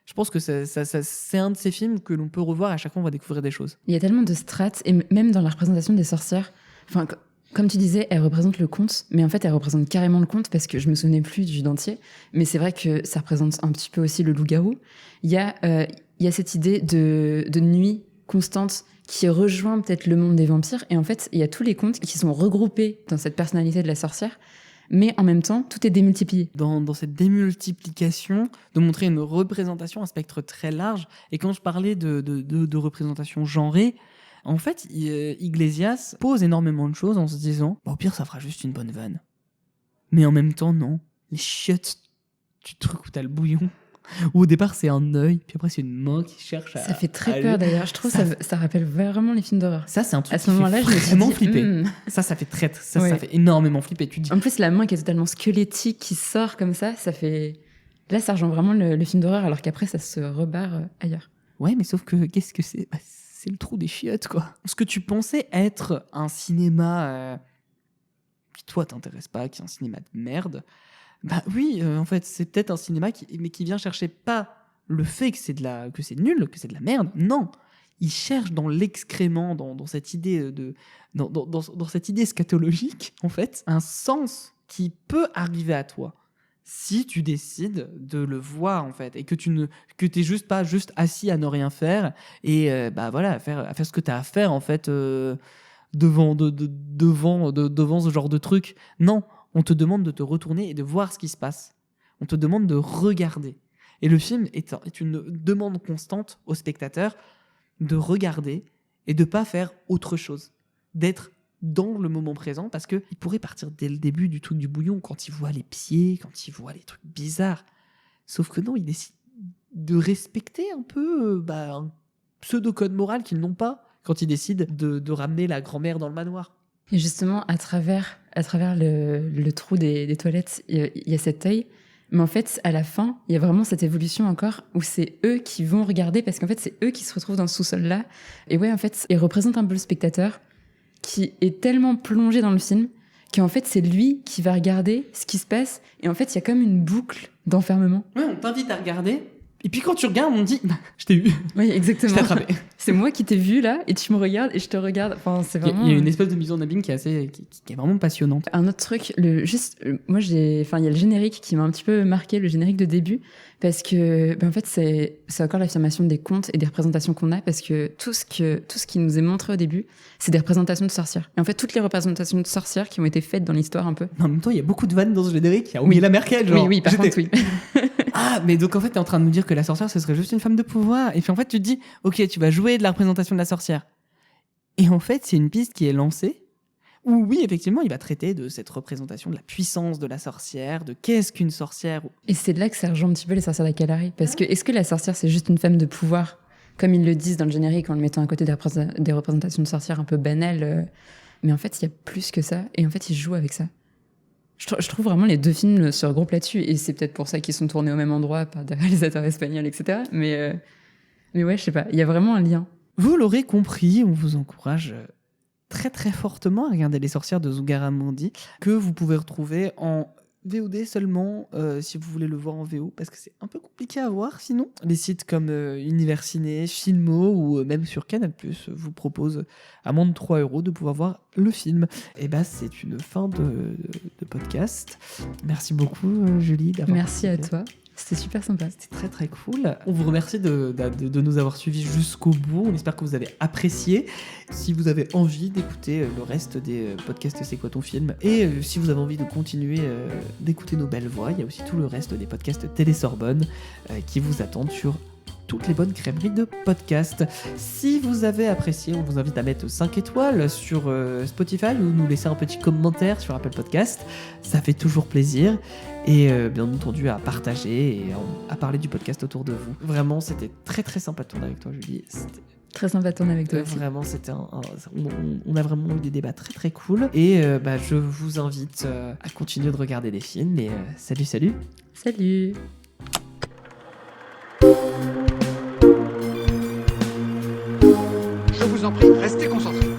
Je pense que c'est un de ces films que l'on peut revoir et à chaque fois on va découvrir des choses. Il y a tellement de strates, et même dans la représentation des sorcières, enfin, comme tu disais, elle représente le conte, mais en fait elle représente carrément le conte parce que je me souvenais plus du dentier, mais c'est vrai que ça représente un petit peu aussi le loup-garou. Il y a cette idée de nuit constante qui rejoint peut-être le monde des vampires, et en fait il y a tous les contes qui sont regroupés dans cette personnalité de la sorcière. Mais en même temps, tout est démultiplié. Dans cette démultiplication, de montrer une représentation, un spectre très large. Et quand je parlais de représentation genrée, en fait, Iglesias pose énormément de choses en se disant au pire, ça fera juste une bonne vanne. Mais en même temps, non. Les chiottes du truc où t'as le bouillon, où au départ c'est un œil, puis après c'est une main qui cherche à... Ça fait très peur d'ailleurs, je trouve ça rappelle vraiment les films d'horreur. Ça c'est un truc à ce moment-là, je me suis vraiment flippé. Ça fait ça fait énormément flipper. Tu dis... En plus la main qui est totalement squelettique, qui sort comme ça fait... Là ça rejoint vraiment le film d'horreur, alors qu'après ça se rebarre ailleurs. Ouais, mais sauf que qu'est-ce que c'est ? C'est le trou des chiottes, quoi. Ce que tu pensais être un cinéma qui toi t'intéresse pas, qui est un cinéma de merde, bah oui, en fait, c'est peut-être un cinéma mais qui vient chercher pas le fait que c'est nul, que c'est de la merde. Non, il cherche dans l'excrément, dans cette idée dans cette idée scatologique, en fait, un sens qui peut arriver à toi si tu décides de le voir, en fait, et que t'es juste pas juste assis à ne rien faire et bah voilà, à faire ce que t'as à faire, en fait, devant ce genre de truc. Non, on te demande de te retourner et de voir ce qui se passe. On te demande de regarder. Et le film est une demande constante au spectateur de regarder et de pas faire autre chose, d'être dans le moment présent, parce qu'il pourrait partir dès le début du truc du bouillon, quand il voit les pieds, quand il voit les trucs bizarres. Sauf que non, il décide de respecter un peu un pseudo-code moral qu'ils n'ont pas quand ils décident de ramener la grand-mère dans le manoir. Et justement, à travers le trou des toilettes, il y a cet œil. Mais en fait, à la fin, il y a vraiment cette évolution encore où c'est eux qui vont regarder, parce qu'en fait, c'est eux qui se retrouvent dans ce sous-sol-là. Et ouais, en fait, ils représentent un peu le spectateur qui est tellement plongé dans le film qu'en fait, c'est lui qui va regarder ce qui se passe. Et en fait, il y a comme une boucle d'enfermement. Ouais, on t'invite à regarder. Et puis quand tu regardes, on te dit je t'ai eu. Oui, exactement. Je t'ai attrapé. C'est moi qui t'ai vu là, et tu me regardes et je te regarde. Enfin, c'est vraiment. Il y a une espèce de mise en abîme qui est vraiment passionnante. Un autre truc, il y a le générique qui m'a un petit peu marqué, le générique de début, parce que en fait c'est encore l'affirmation des contes et des représentations qu'on a, parce que tout ce qui nous est montré au début, c'est des représentations de sorcières. Et en fait, toutes les représentations de sorcières qui ont été faites dans l'histoire un peu. En même temps, il y a beaucoup de vannes dans ce générique. Il y a Angela Merkel, genre. Oui, par contre, oui. Ah, mais donc en fait, t'es en train de nous dire que la sorcière, ce serait juste une femme de pouvoir. Et puis en fait, tu te dis, ok, tu vas jouer de la représentation de la sorcière. Et en fait, c'est une piste qui est lancée où, oui, effectivement, il va traiter de cette représentation de la puissance de la sorcière, de qu'est-ce qu'une sorcière. Et c'est là que ça rejoint un petit peu les sorcières d'Akalari. Parce que, est-ce que la sorcière, c'est juste une femme de pouvoir, comme ils le disent dans le générique, en le mettant à côté des représentations de sorcières un peu banales mais en fait, il y a plus que ça. Et en fait, ils jouent avec ça. Je trouve vraiment les deux films se regroupent là-dessus, et c'est peut-être pour ça qu'ils sont tournés au même endroit par des réalisateurs espagnols, etc. Mais ouais, je sais pas, il y a vraiment un lien. Vous l'aurez compris, on vous encourage très très fortement à regarder Les Sorcières de Zugarramurdi, que vous pouvez retrouver en VOD seulement, si vous voulez le voir en VO, parce que c'est un peu compliqué à voir sinon. Les sites comme Univers Ciné, Filmo ou même sur Canal+, vous proposent à moins de 3 € de pouvoir voir le film. Et bah c'est une fin de podcast. Merci beaucoup Julie d'avoir Merci à toi. C'était super sympa. C'était très très cool. On vous remercie de nous avoir suivis jusqu'au bout. On espère que vous avez apprécié. Si vous avez envie d'écouter le reste des podcasts C'est quoi ton film, et si vous avez envie de continuer d'écouter nos belles voix, il y a aussi tout le reste des podcasts Télé Sorbonne qui vous attendent sur toutes les bonnes crèmeries de podcasts. Si vous avez apprécié, on vous invite à mettre 5 étoiles sur Spotify ou nous laisser un petit commentaire sur Apple Podcast. Ça fait toujours plaisir. Et bien entendu à partager et à parler du podcast autour de vous. Vraiment, c'était très très sympa de tourner avec toi, Julie. C'était très sympa de tourner avec toi aussi. Vraiment, c'était on a vraiment eu des débats très très cool. Et je vous invite à continuer de regarder des films. Et salut. Salut. Je vous en prie, restez concentrés.